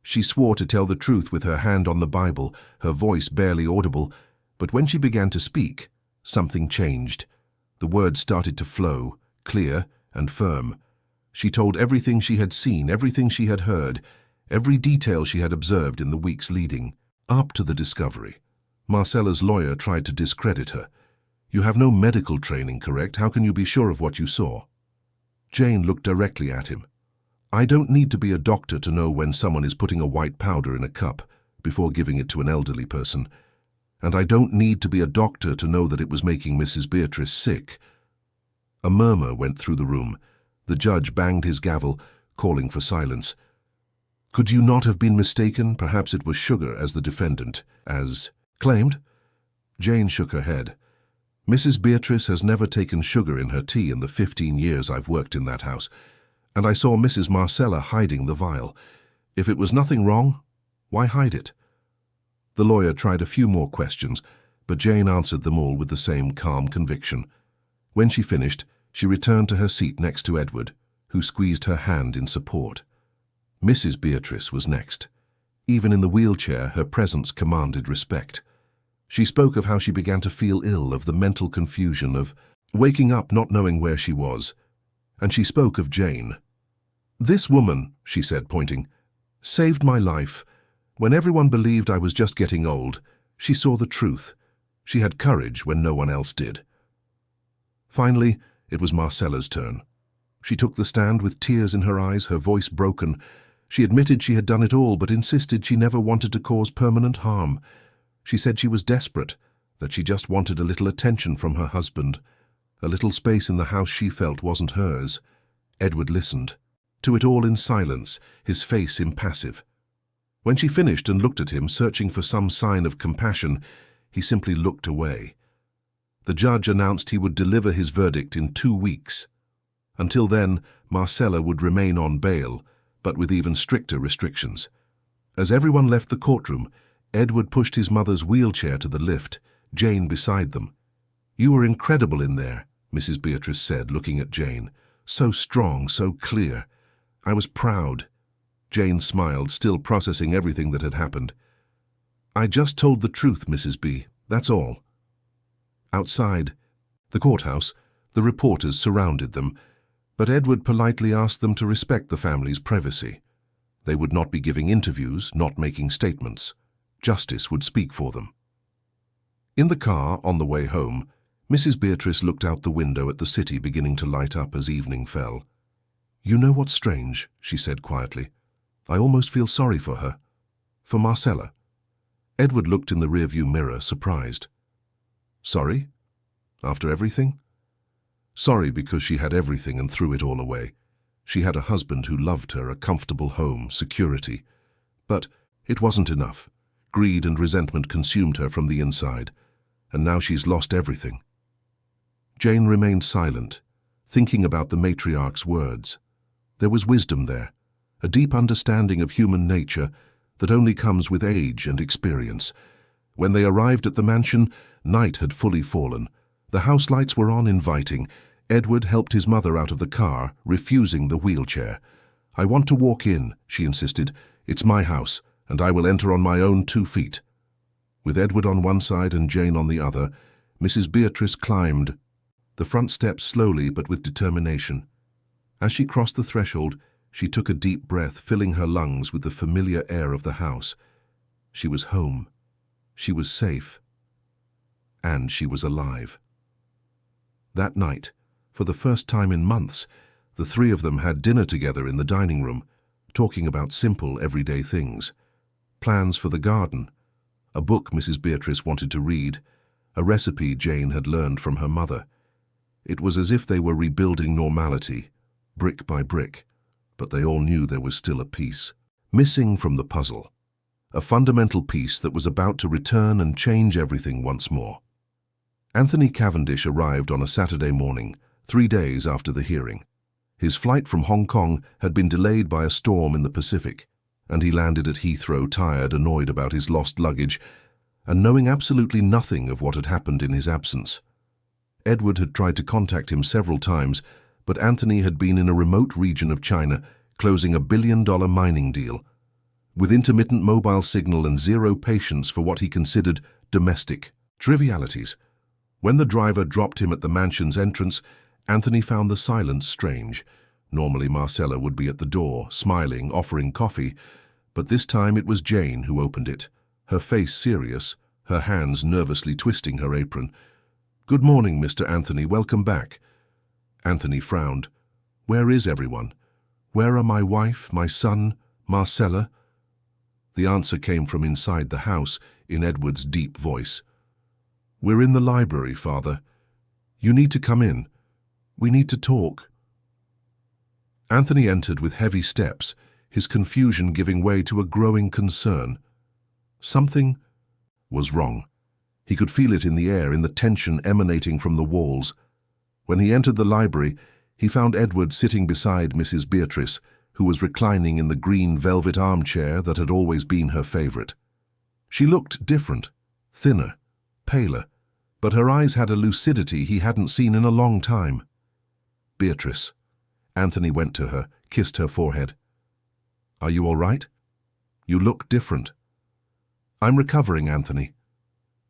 She swore to tell the truth with her hand on the Bible, her voice barely audible, but when she began to speak, something changed. The words started to flow, clear and firm. She told everything she had seen, everything she had heard, every detail she had observed in the weeks leading up to the discovery. Marcella's lawyer tried to discredit her. "You have no medical training, correct? How can you be sure of what you saw?" Jane looked directly at him. "I don't need to be a doctor to know when someone is putting a white powder in a cup before giving it to an elderly person. And I don't need to be a doctor to know that it was making Mrs. Beatrice sick." A murmur went through the room. The judge banged his gavel, calling for silence. "Could you not have been mistaken? Perhaps it was sugar, as the defendant as claimed?" Jane shook her head. "Mrs. Beatrice has never taken sugar in her tea in the 15 years I've worked in that house, and I saw Mrs. Marcella hiding the vial. If it was nothing wrong, why hide it?" The lawyer tried a few more questions, but Jane answered them all with the same calm conviction. When she finished, she returned to her seat next to Edward, who squeezed her hand in support. Mrs. Beatrice was next. Even in the wheelchair, her presence commanded respect. She spoke of how she began to feel ill, of the mental confusion, of waking up not knowing where she was. And she spoke of Jane. "This woman," she said, pointing, "saved my life. When everyone believed I was just getting old, she saw the truth. She had courage when no one else did." Finally, it was Marcella's turn. She took the stand with tears in her eyes, her voice broken. She admitted she had done it all, but insisted she never wanted to cause permanent harm. She said she was desperate, that she just wanted a little attention from her husband. A little space in the house she felt wasn't hers. Edward listened to it all in silence, his face impassive. When she finished and looked at him, searching for some sign of compassion, he simply looked away. The judge announced he would deliver his verdict in 2 weeks. Until then, Marcella would remain on bail, but with even stricter restrictions. As everyone left the courtroom, Edward pushed his mother's wheelchair to the lift, Jane beside them. "You were incredible in there," Mrs. Beatrice said, looking at Jane. "So strong, so clear. I was proud." Jane smiled, still processing everything that had happened. "I just told the truth, Mrs. B. That's all." Outside the courthouse, the reporters surrounded them, but Edward politely asked them to respect the family's privacy. They would not be giving interviews, not making statements. Justice would speak for them. In the car, on the way home, Mrs. Beatrice looked out the window at the city beginning to light up as evening fell. "You know what's strange?" she said quietly. "I almost feel sorry for her. For Marcella." Edward looked in the rearview mirror, surprised. "Sorry? After everything?" "Sorry because she had everything and threw it all away. She had a husband who loved her, a comfortable home, security. But it wasn't enough. Greed and resentment consumed her from the inside, and now she's lost everything." Jane remained silent, thinking about the matriarch's words. There was wisdom there, a deep understanding of human nature that only comes with age and experience. When they arrived at the mansion, night had fully fallen. The house lights were on, inviting. Edward helped his mother out of the car, refusing the wheelchair. "I want to walk in," she insisted. "It's my house, and I will enter on my own 2 feet." With Edward on one side and Jane on the other, Mrs. Beatrice climbed the front steps slowly but with determination. As she crossed the threshold, she took a deep breath, filling her lungs with the familiar air of the house. She was home. She was safe. And she was alive. That night, For the first time in months, the three of them had dinner together in the dining room, talking about simple, everyday things. Plans for the garden, a book Mrs. Beatrice wanted to read, a recipe Jane had learned from her mother. It was as if they were rebuilding normality, brick by brick, but they all knew there was still a piece missing from the puzzle, a fundamental piece that was about to return and change everything once more. Anthony Cavendish arrived on a Saturday morning, 3 days after the hearing. His flight from Hong Kong had been delayed by a storm in the Pacific, and he landed at Heathrow tired, annoyed about his lost luggage, and knowing absolutely nothing of what had happened in his absence. Edward had tried to contact him several times, but Anthony had been in a remote region of China, closing $1 billion mining deal, with intermittent mobile signal and zero patience for what he considered domestic trivialities. When the driver dropped him at the mansion's entrance, Anthony found the silence strange. Normally Marcella would be at the door, smiling, offering coffee, but this time it was Jane who opened it, her face serious, her hands nervously twisting her apron. "Good morning, Mr. Anthony, welcome back." Anthony frowned. "Where is everyone? Where are my wife, my son, Marcella?" The answer came from inside the house, in Edward's deep voice. "We're in the library, Father. You need to come in. We need to talk." Anthony entered with heavy steps, his confusion giving way to a growing concern. Something was wrong. He could feel it in the air, in the tension emanating from the walls. When he entered the library, he found Edward sitting beside Mrs. Beatrice, who was reclining in the green velvet armchair that had always been her favorite. She looked different, thinner, paler, but her eyes had a lucidity he hadn't seen in a long time. "Beatrice." Anthony went to her, kissed her forehead. "Are you all right? You look different." "I'm recovering, Anthony."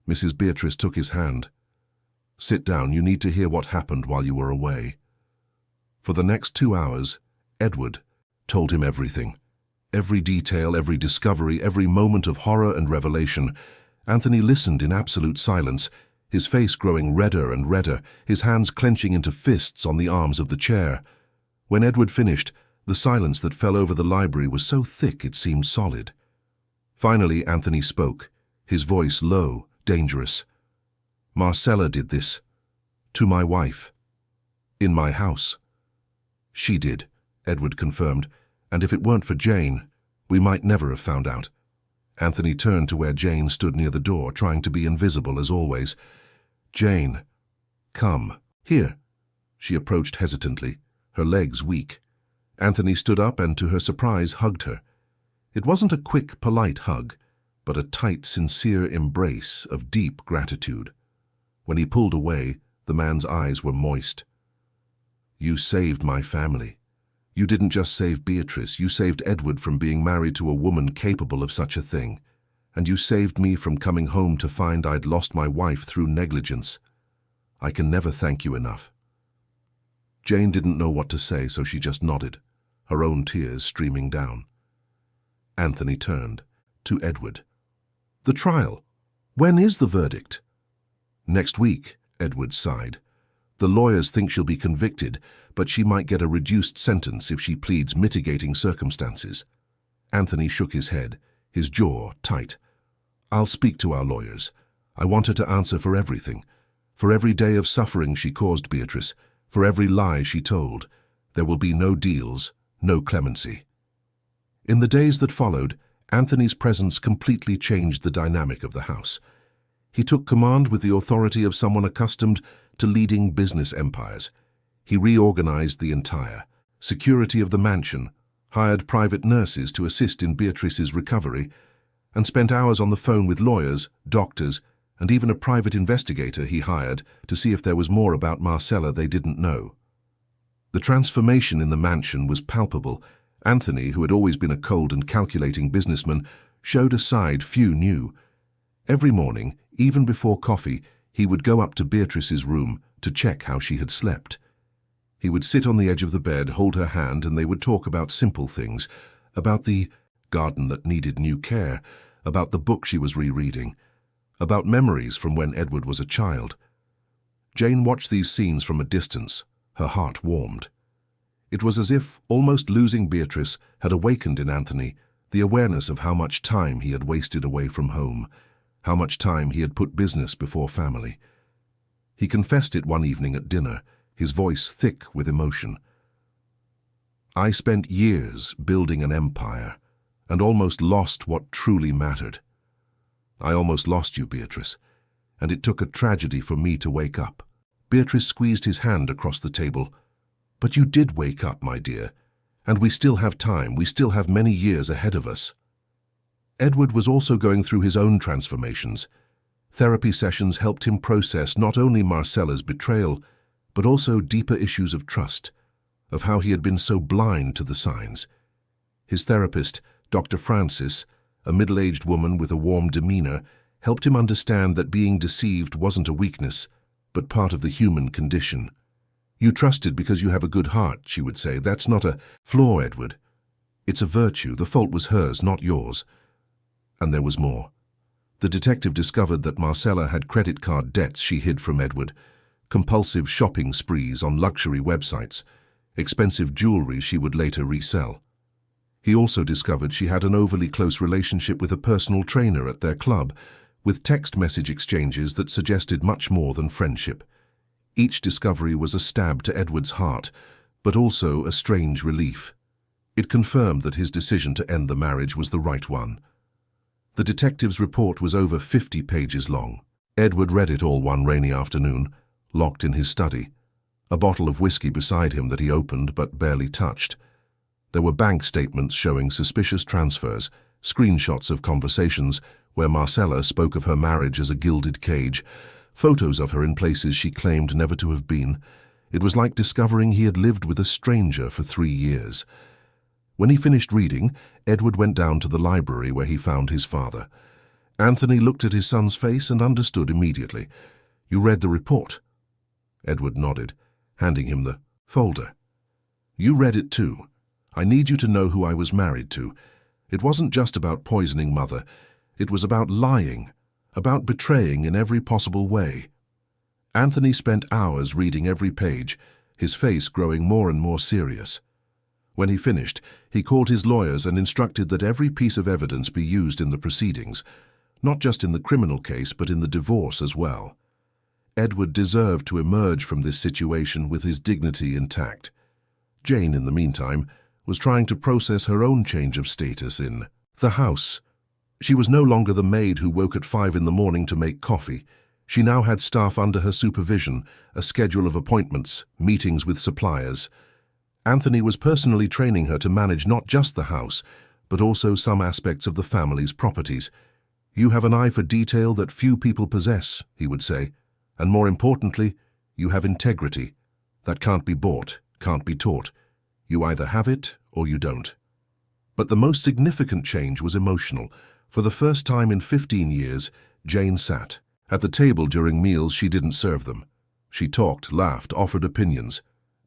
Mrs. Beatrice took his hand. "Sit down, you need to hear what happened while you were away." For the next 2 hours, Edward told him everything. Every detail, every discovery, every moment of horror and revelation. Anthony listened in absolute silence, his face growing redder and redder, his hands clenching into fists on the arms of the chair. When Edward finished, the silence that fell over the library was so thick it seemed solid. Finally, Anthony spoke, his voice low, dangerous. "Marcella did this. To my wife. In my house." "She did," Edward confirmed, "and if it weren't for Jane, we might never have found out." Anthony turned to where Jane stood near the door, trying to be invisible as always. "Jane, come. Here." She approached hesitantly, her legs weak. Anthony stood up and, to her surprise, hugged her. It wasn't a quick, polite hug, but a tight, sincere embrace of deep gratitude. When he pulled away, the man's eyes were moist. "You saved my family. You didn't just save Beatrice, you saved Edward from being married to a woman capable of such a thing. And you saved me from coming home to find I'd lost my wife through negligence. I can never thank you enough." Jane didn't know what to say, so she just nodded, her own tears streaming down. Anthony turned to Edward. "The trial. When is the verdict?" "Next week," Edward sighed. "The lawyers think she'll be convicted, but she might get a reduced sentence if she pleads mitigating circumstances." Anthony shook his head, his jaw tight. "I'll speak to our lawyers. I want her to answer for everything. For every day of suffering she caused Beatrice, for every lie she told. There will be no deals, no clemency." In the days that followed, Anthony's presence completely changed the dynamic of the house. He took command with the authority of someone accustomed to leading business empires. He reorganized the entire security of the mansion, hired private nurses to assist in Beatrice's recovery, and spent hours on the phone with lawyers, doctors, and even a private investigator he hired to see if there was more about Marcella they didn't know. The transformation in the mansion was palpable. Anthony, who had always been a cold and calculating businessman, showed a side few knew. Every morning, even before coffee, he would go up to Beatrice's room to check how she had slept. He would sit on the edge of the bed, hold her hand, and they would talk about simple things, about the garden that needed new care, about the book she was rereading, about memories from when Edward was a child. Jane watched these scenes from a distance, Her heart warmed. It was as if, almost losing Beatrice, had awakened in Anthony the awareness of how much time he had wasted away from home, how much time he had put business before family. He confessed it one evening at dinner, his voice thick with emotion. "I spent years building an empire and almost lost what truly mattered. I almost lost you, Beatrice, and it took a tragedy for me to wake up." Beatrice squeezed his hand across the table. "But you did wake up, my dear, and we still have time, we still have many years ahead of us." Edward was also going through his own transformations. Therapy sessions helped him process not only Marcella's betrayal, but also deeper issues of trust, of how he had been so blind to the signs. His therapist, Dr. Francis, a middle-aged woman with a warm demeanor, helped him understand that being deceived wasn't a weakness, but part of the human condition. "You trusted because you have a good heart," she would say. "That's not a flaw, Edward. It's a virtue. The fault was hers, not yours." And there was more. The detective discovered that Marcella had credit card debts she hid from Edward, compulsive shopping sprees on luxury websites, expensive jewelry she would later resell. He also discovered she had an overly close relationship with a personal trainer at their club, with text message exchanges that suggested much more than friendship. Each discovery was a stab to Edward's heart, but also a strange relief. It confirmed that his decision to end the marriage was the right one. The detective's report was over 50 pages long. Edward read it all one rainy afternoon, locked in his study, a bottle of whiskey beside him that he opened but barely touched. There were bank statements showing suspicious transfers, screenshots of conversations where Marcella spoke of her marriage as a gilded cage, photos of her in places she claimed never to have been. It was like discovering he had lived with a stranger for 3 years. When he finished reading, Edward went down to the library where he found his father. Anthony looked at his son's face and understood immediately. "You read the report?" Edward nodded, handing him the folder. "You read it too. I need you to know who I was married to. It wasn't just about poisoning Mother. It was about lying, about betraying in every possible way." Anthony spent hours reading every page, his face growing more and more serious. When he finished, he called his lawyers and instructed that every piece of evidence be used in the proceedings, not just in the criminal case but in the divorce as well. Edward deserved to emerge from this situation with his dignity intact. Jane, in the meantime, was trying to process her own change of status in the house. She was no longer the maid who woke at 5 in the morning to make coffee. She now had staff under her supervision, a schedule of appointments, meetings with suppliers. Anthony was personally training her to manage not just the house, but also some aspects of the family's properties. "You have an eye for detail that few people possess," he would say, "and more importantly, you have integrity. That can't be bought, can't be taught. You either have it or you don't." But the most significant change was emotional. For the first time in 15 years, Jane sat. At the table during meals, she didn't serve them. She talked, laughed, offered opinions.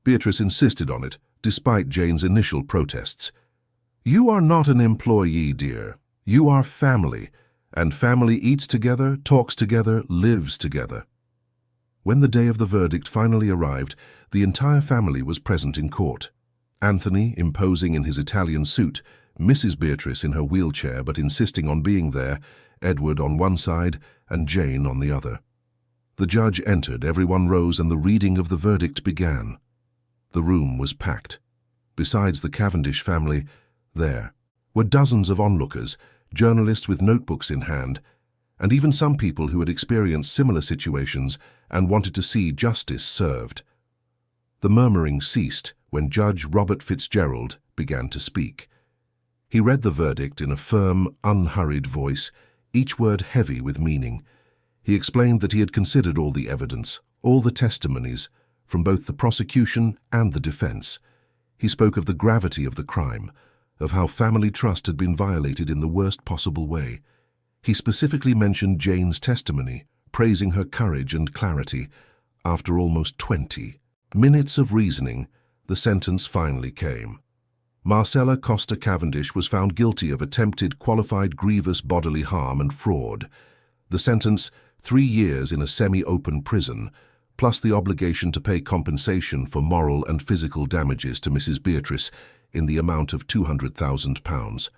Beatrice insisted on it, despite Jane's initial protests. "You are not an employee, dear. You are family, and family eats together, talks together, lives together." When the day of the verdict finally arrived, the entire family was present in court. Anthony, imposing in his Italian suit, Mrs. Beatrice in her wheelchair but insisting on being there, Edward on one side and Jane on the other. The judge entered, everyone rose, and the reading of the verdict began. The room was packed. Besides the Cavendish family, there were dozens of onlookers, journalists with notebooks in hand, and even some people who had experienced similar situations and wanted to see justice served. The murmuring ceased when Judge Robert Fitzgerald began to speak. He read the verdict in a firm, unhurried voice, each word heavy with meaning. He explained that he had considered all the evidence, all the testimonies, from both the prosecution and the defense. He spoke of the gravity of the crime, of how family trust had been violated in the worst possible way. He specifically mentioned Jane's testimony, praising her courage and clarity. After almost 20 minutes of reasoning, the sentence finally came. Marcella Costa Cavendish was found guilty of attempted qualified grievous bodily harm and fraud. The sentence, 3 years in a semi-open prison, plus the obligation to pay compensation for moral and physical damages to Mrs. Beatrice in the amount of £200,000.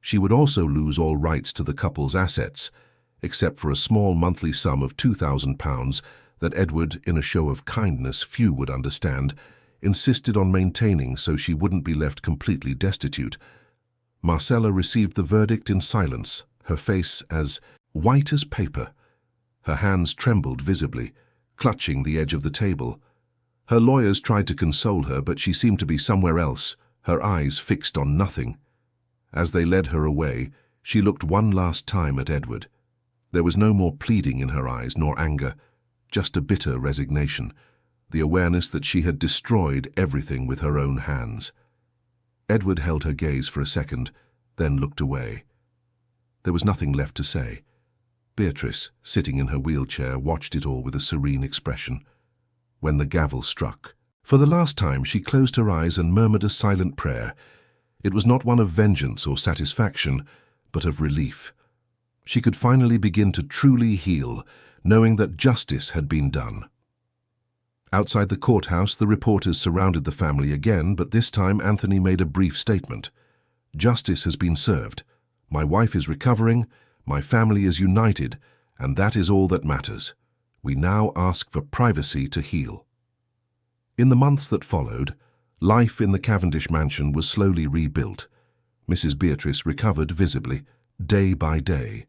She would also lose all rights to the couple's assets, except for a small monthly sum of £2,000 that Edward, in a show of kindness few would understand, insisted on maintaining so she wouldn't be left completely destitute. Marcella received the verdict in silence, her face as white as paper. Her hands trembled visibly, clutching the edge of the table. Her lawyers tried to console her, but she seemed to be somewhere else, her eyes fixed on nothing. As they led her away, she looked one last time at Edward. There was no more pleading in her eyes, nor anger, just a bitter resignation, the awareness that she had destroyed everything with her own hands. Edward held her gaze for a second, then looked away. There was nothing left to say. Beatrice, sitting in her wheelchair, watched it all with a serene expression. When the gavel struck, for the last time she closed her eyes and murmured a silent prayer. It was not one of vengeance or satisfaction, but of relief. She could finally begin to truly heal, knowing that justice had been done. Outside the courthouse, the reporters surrounded the family again, but this time Anthony made a brief statement. "Justice has been served. My wife is recovering, my family is united, and that is all that matters. We now ask for privacy to heal." In the months that followed, life in the Cavendish mansion was slowly rebuilt. Mrs. Beatrice recovered visibly, day by day.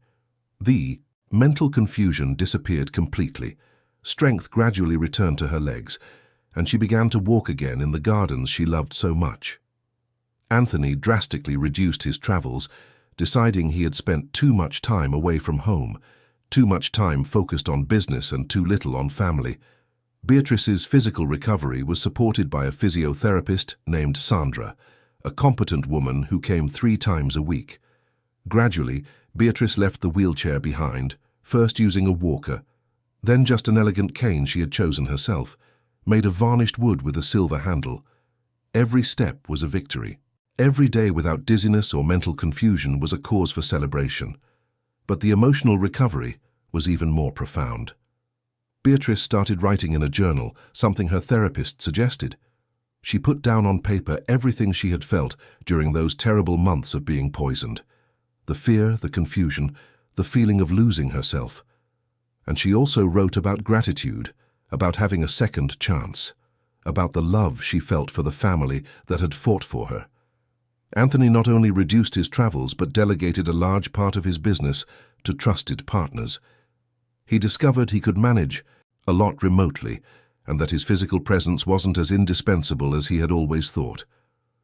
The mental confusion disappeared completely. Strength gradually returned to her legs, and she began to walk again in the gardens she loved so much. Anthony drastically reduced his travels, deciding he had spent too much time away from home, too much time focused on business and too little on family. Beatrice's physical recovery was supported by a physiotherapist named Sandra, a competent woman who came 3 times a week. Gradually, Beatrice left the wheelchair behind, first using a walker, then just an elegant cane she had chosen herself, made of varnished wood with a silver handle. Every step was a victory. Every day without dizziness or mental confusion was a cause for celebration. But the emotional recovery was even more profound. Beatrice started writing in a journal, something her therapist suggested. She put down on paper everything she had felt during those terrible months of being poisoned. The fear, the confusion, the feeling of losing herself. And she also wrote about gratitude, about having a second chance, about the love she felt for the family that had fought for her. Anthony not only reduced his travels but delegated a large part of his business to trusted partners. He discovered he could manage a lot remotely, and that his physical presence wasn't as indispensable as he had always thought.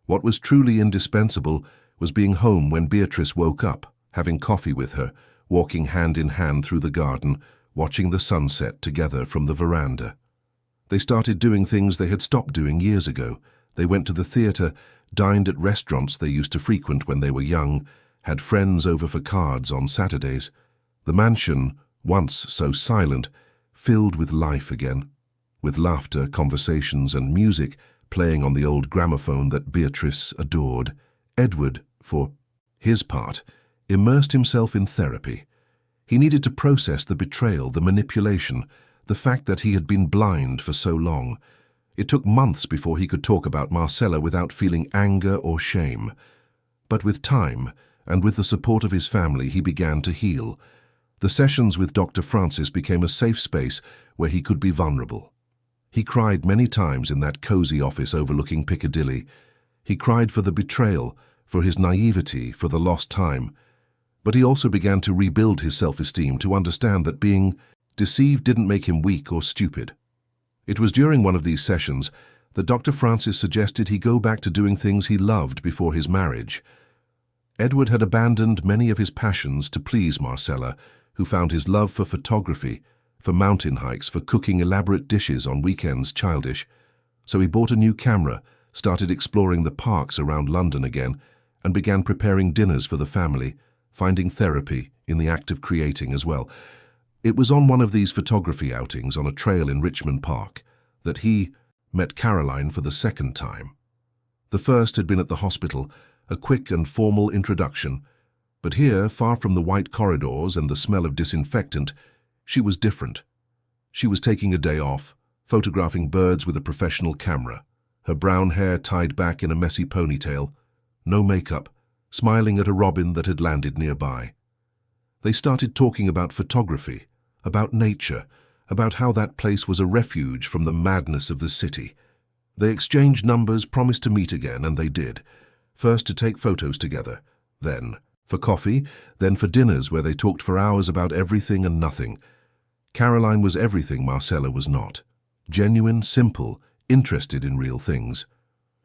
What was truly indispensable was being home when Beatrice woke up, having coffee with her, walking hand in hand through the garden, watching the sunset together from the veranda. They started doing things they had stopped doing years ago. They went to the theatre, dined at restaurants they used to frequent when they were young, had friends over for cards on Saturdays. The mansion, once so silent, filled with life again, with laughter, conversations and music playing on the old gramophone that Beatrice adored. Edward, for his part, immersed himself in therapy. He needed to process the betrayal, the manipulation, the fact that he had been blind for so long. It took months before he could talk about Marcella without feeling anger or shame. But with time, and with the support of his family, he began to heal. The sessions with Dr. Francis became a safe space where he could be vulnerable. He cried many times in that cozy office overlooking Piccadilly. He cried for the betrayal, for his naivety, for the lost time. But he also began to rebuild his self-esteem, to understand that being deceived didn't make him weak or stupid. It was during one of these sessions that Dr. Francis suggested he go back to doing things he loved before his marriage. Edward had abandoned many of his passions to please Marcella, who found his love for photography, for mountain hikes, for cooking elaborate dishes on weekends childish. So he bought a new camera, started exploring the parks around London again, and began preparing dinners for the family, finding therapy in the act of creating as well. It was on one of these photography outings on a trail in Richmond Park that he met Caroline for the second time. The first had been at the hospital, a quick and formal introduction, but here, far from the white corridors and the smell of disinfectant, she was different. She was taking a day off, photographing birds with a professional camera, her brown hair tied back in a messy ponytail, no makeup, smiling at a robin that had landed nearby. They started talking about photography, about nature, about how that place was a refuge from the madness of the city. They exchanged numbers, promised to meet again, and they did. First to take photos together, then for coffee, then for dinners where they talked for hours about everything and nothing. Caroline was everything Marcella was not. Genuine, simple, interested in real things.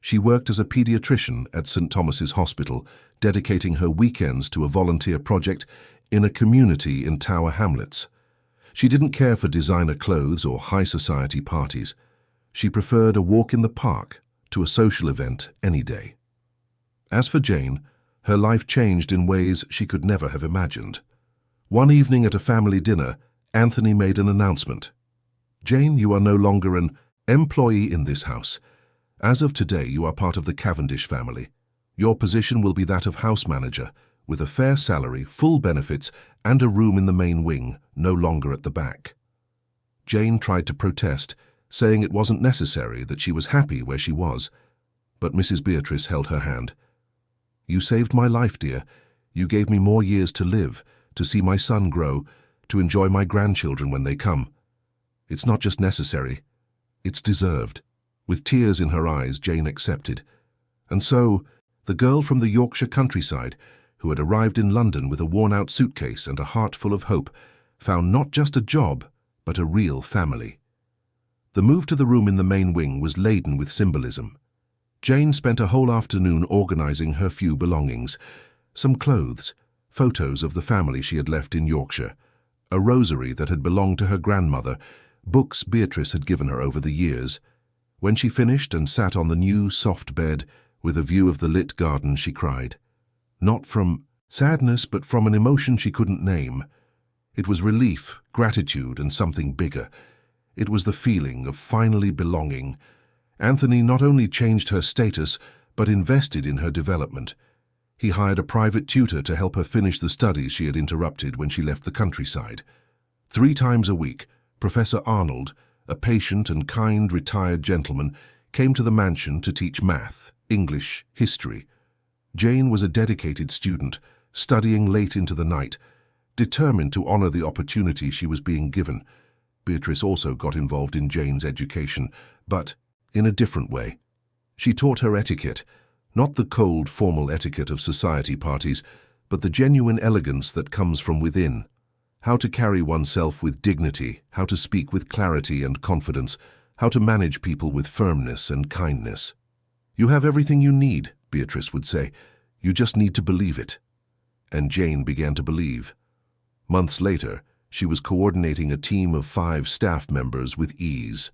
She worked as a pediatrician at St. Thomas's Hospital, dedicating her weekends to a volunteer project in a community in Tower Hamlets. She didn't care for designer clothes or high society parties. She preferred a walk in the park to a social event any day. As for Jane, her life changed in ways she could never have imagined. One evening at a family dinner, Anthony made an announcement. "Jane, you are no longer an employee in this house. As of today, you are part of the Cavendish family. Your position will be that of house manager, with a fair salary, full benefits, and a room in the main wing, no longer at the back." Jane tried to protest, saying it wasn't necessary, that she was happy where she was. But Mrs. Beatrice held her hand. "You saved my life, dear. You gave me more years to live, to see my son grow, to enjoy my grandchildren when they come. It's not just necessary, it's deserved." With tears in her eyes, Jane accepted. And so, the girl from the Yorkshire countryside, who had arrived in London with a worn-out suitcase and a heart full of hope, found not just a job, but a real family. The move to the room in the main wing was laden with symbolism. Jane spent a whole afternoon organizing her few belongings: some clothes, photos of the family she had left in Yorkshire, a rosary that had belonged to her grandmother, books Beatrice had given her over the years. When she finished and sat on the new, soft bed with a view of the lit garden, she cried. Not from sadness, but from an emotion she couldn't name. It was relief, gratitude, and something bigger. It was the feeling of finally belonging. Anthony not only changed her status, but invested in her development. He hired a private tutor to help her finish the studies she had interrupted when she left the countryside. 3 times a week, Professor Arnold, a patient and kind retired gentleman, came to the mansion to teach math, English, history. Jane was a dedicated student, studying late into the night, determined to honor the opportunity she was being given. Beatrice also got involved in Jane's education, but in a different way. She taught her etiquette, not the cold, formal etiquette of society parties, but the genuine elegance that comes from within. How to carry oneself with dignity, how to speak with clarity and confidence, how to manage people with firmness and kindness. "You have everything you need," Beatrice would say. "You just need to believe it." And Jane began to believe. Months later, she was coordinating a team of 5 staff members with ease.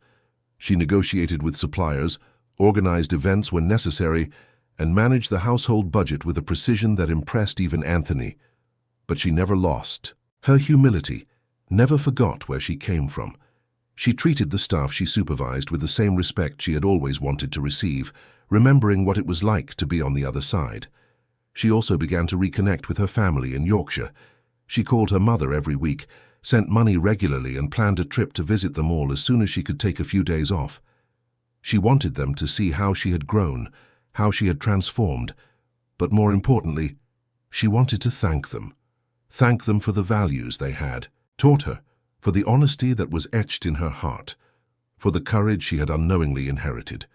She negotiated with suppliers, organized events when necessary, and managed the household budget with a precision that impressed even Anthony. But she never lost her humility, never forgot where she came from. She treated the staff she supervised with the same respect she had always wanted to receive, remembering what it was like to be on the other side. She also began to reconnect with her family in Yorkshire. She called her mother every week, sent money regularly, and planned a trip to visit them all as soon as she could take a few days off. She wanted them to see how she had grown, how she had transformed, but more importantly, she wanted to thank them. Thank them for the values they had taught her, for the honesty that was etched in her heart, for the courage she had unknowingly inherited.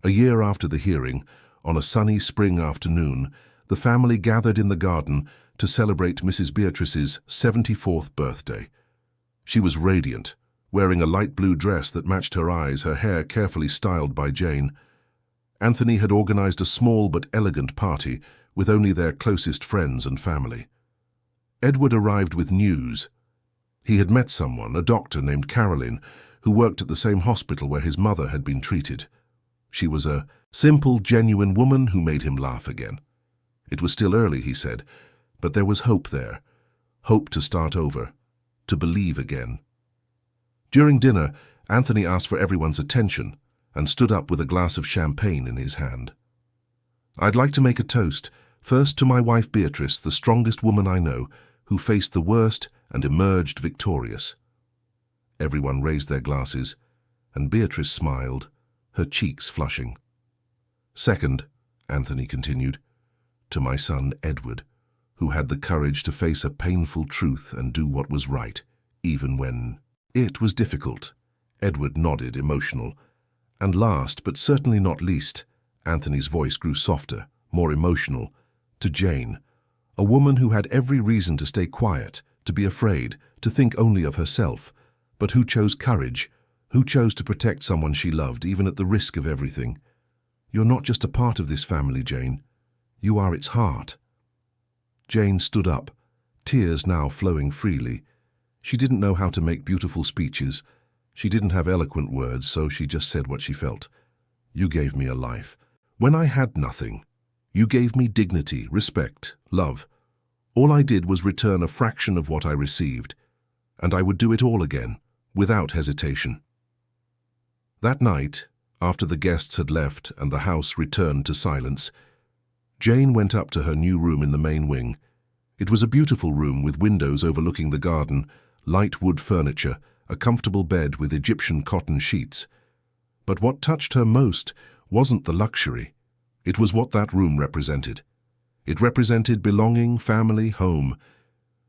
A year after the hearing, on a sunny spring afternoon, the family gathered in the garden to celebrate Mrs. Beatrice's 74th birthday. She was radiant, wearing a light blue dress that matched her eyes, her hair carefully styled by Jane. Anthony had organized a small but elegant party with only their closest friends and family. Edward arrived with news. He had met someone, a doctor named Caroline, who worked at the same hospital where his mother had been treated. She was a simple, genuine woman who made him laugh again. It was still early, he said, but there was hope there. Hope to start over, to believe again. During dinner, Anthony asked for everyone's attention and stood up with a glass of champagne in his hand. "I'd like to make a toast, first to my wife Beatrice, the strongest woman I know, who faced the worst and emerged victorious." Everyone raised their glasses, and Beatrice smiled, her cheeks flushing. "Second," Anthony continued, "to my son Edward, who had the courage to face a painful truth and do what was right, even when it was difficult." Edward nodded, emotional. "And last, but certainly not least," Anthony's voice grew softer, more emotional, "to Jane, a woman who had every reason to stay quiet, to be afraid, to think only of herself, but who chose courage, who chose to protect someone she loved, even at the risk of everything. You're not just a part of this family, Jane. You are its heart." Jane stood up, tears now flowing freely. She didn't know how to make beautiful speeches. She didn't have eloquent words, so she just said what she felt. "You gave me a life. When I had nothing, you gave me dignity, respect, love. All I did was return a fraction of what I received, and I would do it all again, without hesitation." That night, after the guests had left and the house returned to silence, Jane went up to her new room in the main wing. It was a beautiful room with windows overlooking the garden, light wood furniture, a comfortable bed with Egyptian cotton sheets. But what touched her most wasn't the luxury. It was what that room represented. It represented belonging, family, home.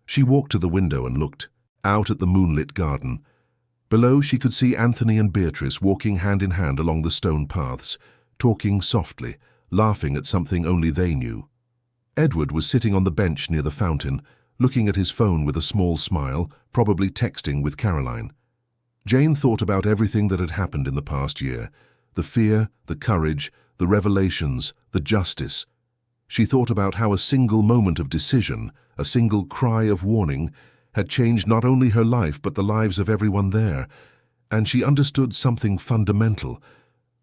She walked to the window and looked out at the moonlit garden. Below, she could see Anthony and Beatrice walking hand in hand along the stone paths, talking softly, laughing at something only they knew. Edward was sitting on the bench near the fountain, looking at his phone with a small smile, probably texting with Caroline. Jane thought about everything that had happened in the past year, the fear, the courage, the revelations, the justice. She thought about how a single moment of decision, a single cry of warning, had changed not only her life but the lives of everyone there, and she understood something fundamental.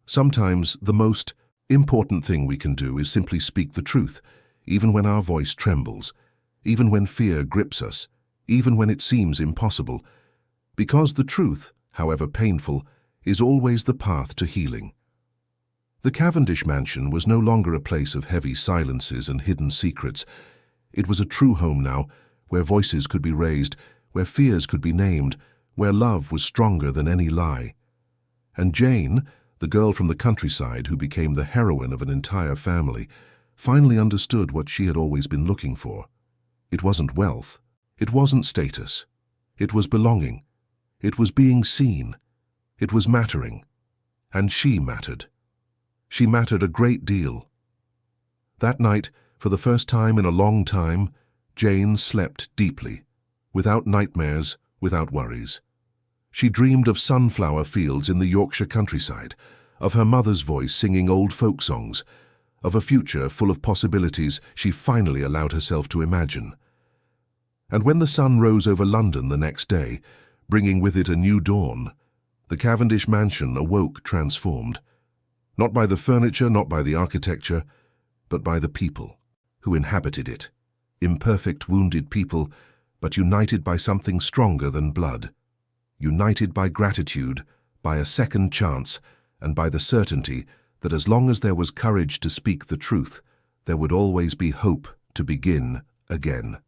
Sometimes the most important thing we can do is simply speak the truth, even when our voice trembles, even when fear grips us, even when it seems impossible, because the truth, however painful, is always the path to healing. The Cavendish mansion was no longer a place of heavy silences and hidden secrets. It was a true home now, where voices could be raised, where fears could be named, where love was stronger than any lie. And Jane, the girl from the countryside who became the heroine of an entire family, finally understood what she had always been looking for. It wasn't wealth. It wasn't status. It was belonging. It was being seen. It was mattering. And she mattered. She mattered a great deal. That night, for the first time in a long time, Jane slept deeply, without nightmares, without worries. She dreamed of sunflower fields in the Yorkshire countryside, of her mother's voice singing old folk songs, of a future full of possibilities she finally allowed herself to imagine. And when the sun rose over London the next day, bringing with it a new dawn, the Cavendish mansion awoke transformed. Not by the furniture, not by the architecture, but by the people who inhabited it. Imperfect, wounded people, but united by something stronger than blood. United by gratitude, by a second chance, and by the certainty that as long as there was courage to speak the truth, there would always be hope to begin again.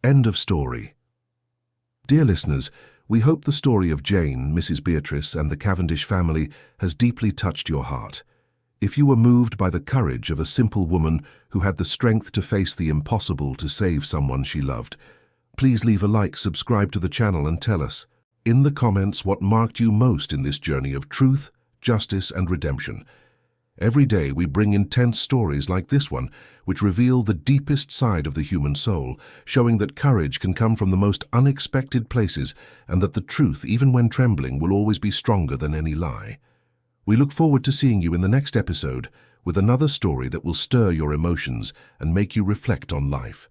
End of story. Dear listeners, we hope the story of Jane, Mrs. Beatrice, and the Cavendish family has deeply touched your heart. If you were moved by the courage of a simple woman who had the strength to face the impossible to save someone she loved, please leave a like, subscribe to the channel, and tell us in the comments what marked you most in this journey of truth, justice, and redemption. Every day we bring intense stories like this one, which reveal the deepest side of the human soul, showing that courage can come from the most unexpected places and that the truth, even when trembling, will always be stronger than any lie. We look forward to seeing you in the next episode with another story that will stir your emotions and make you reflect on life.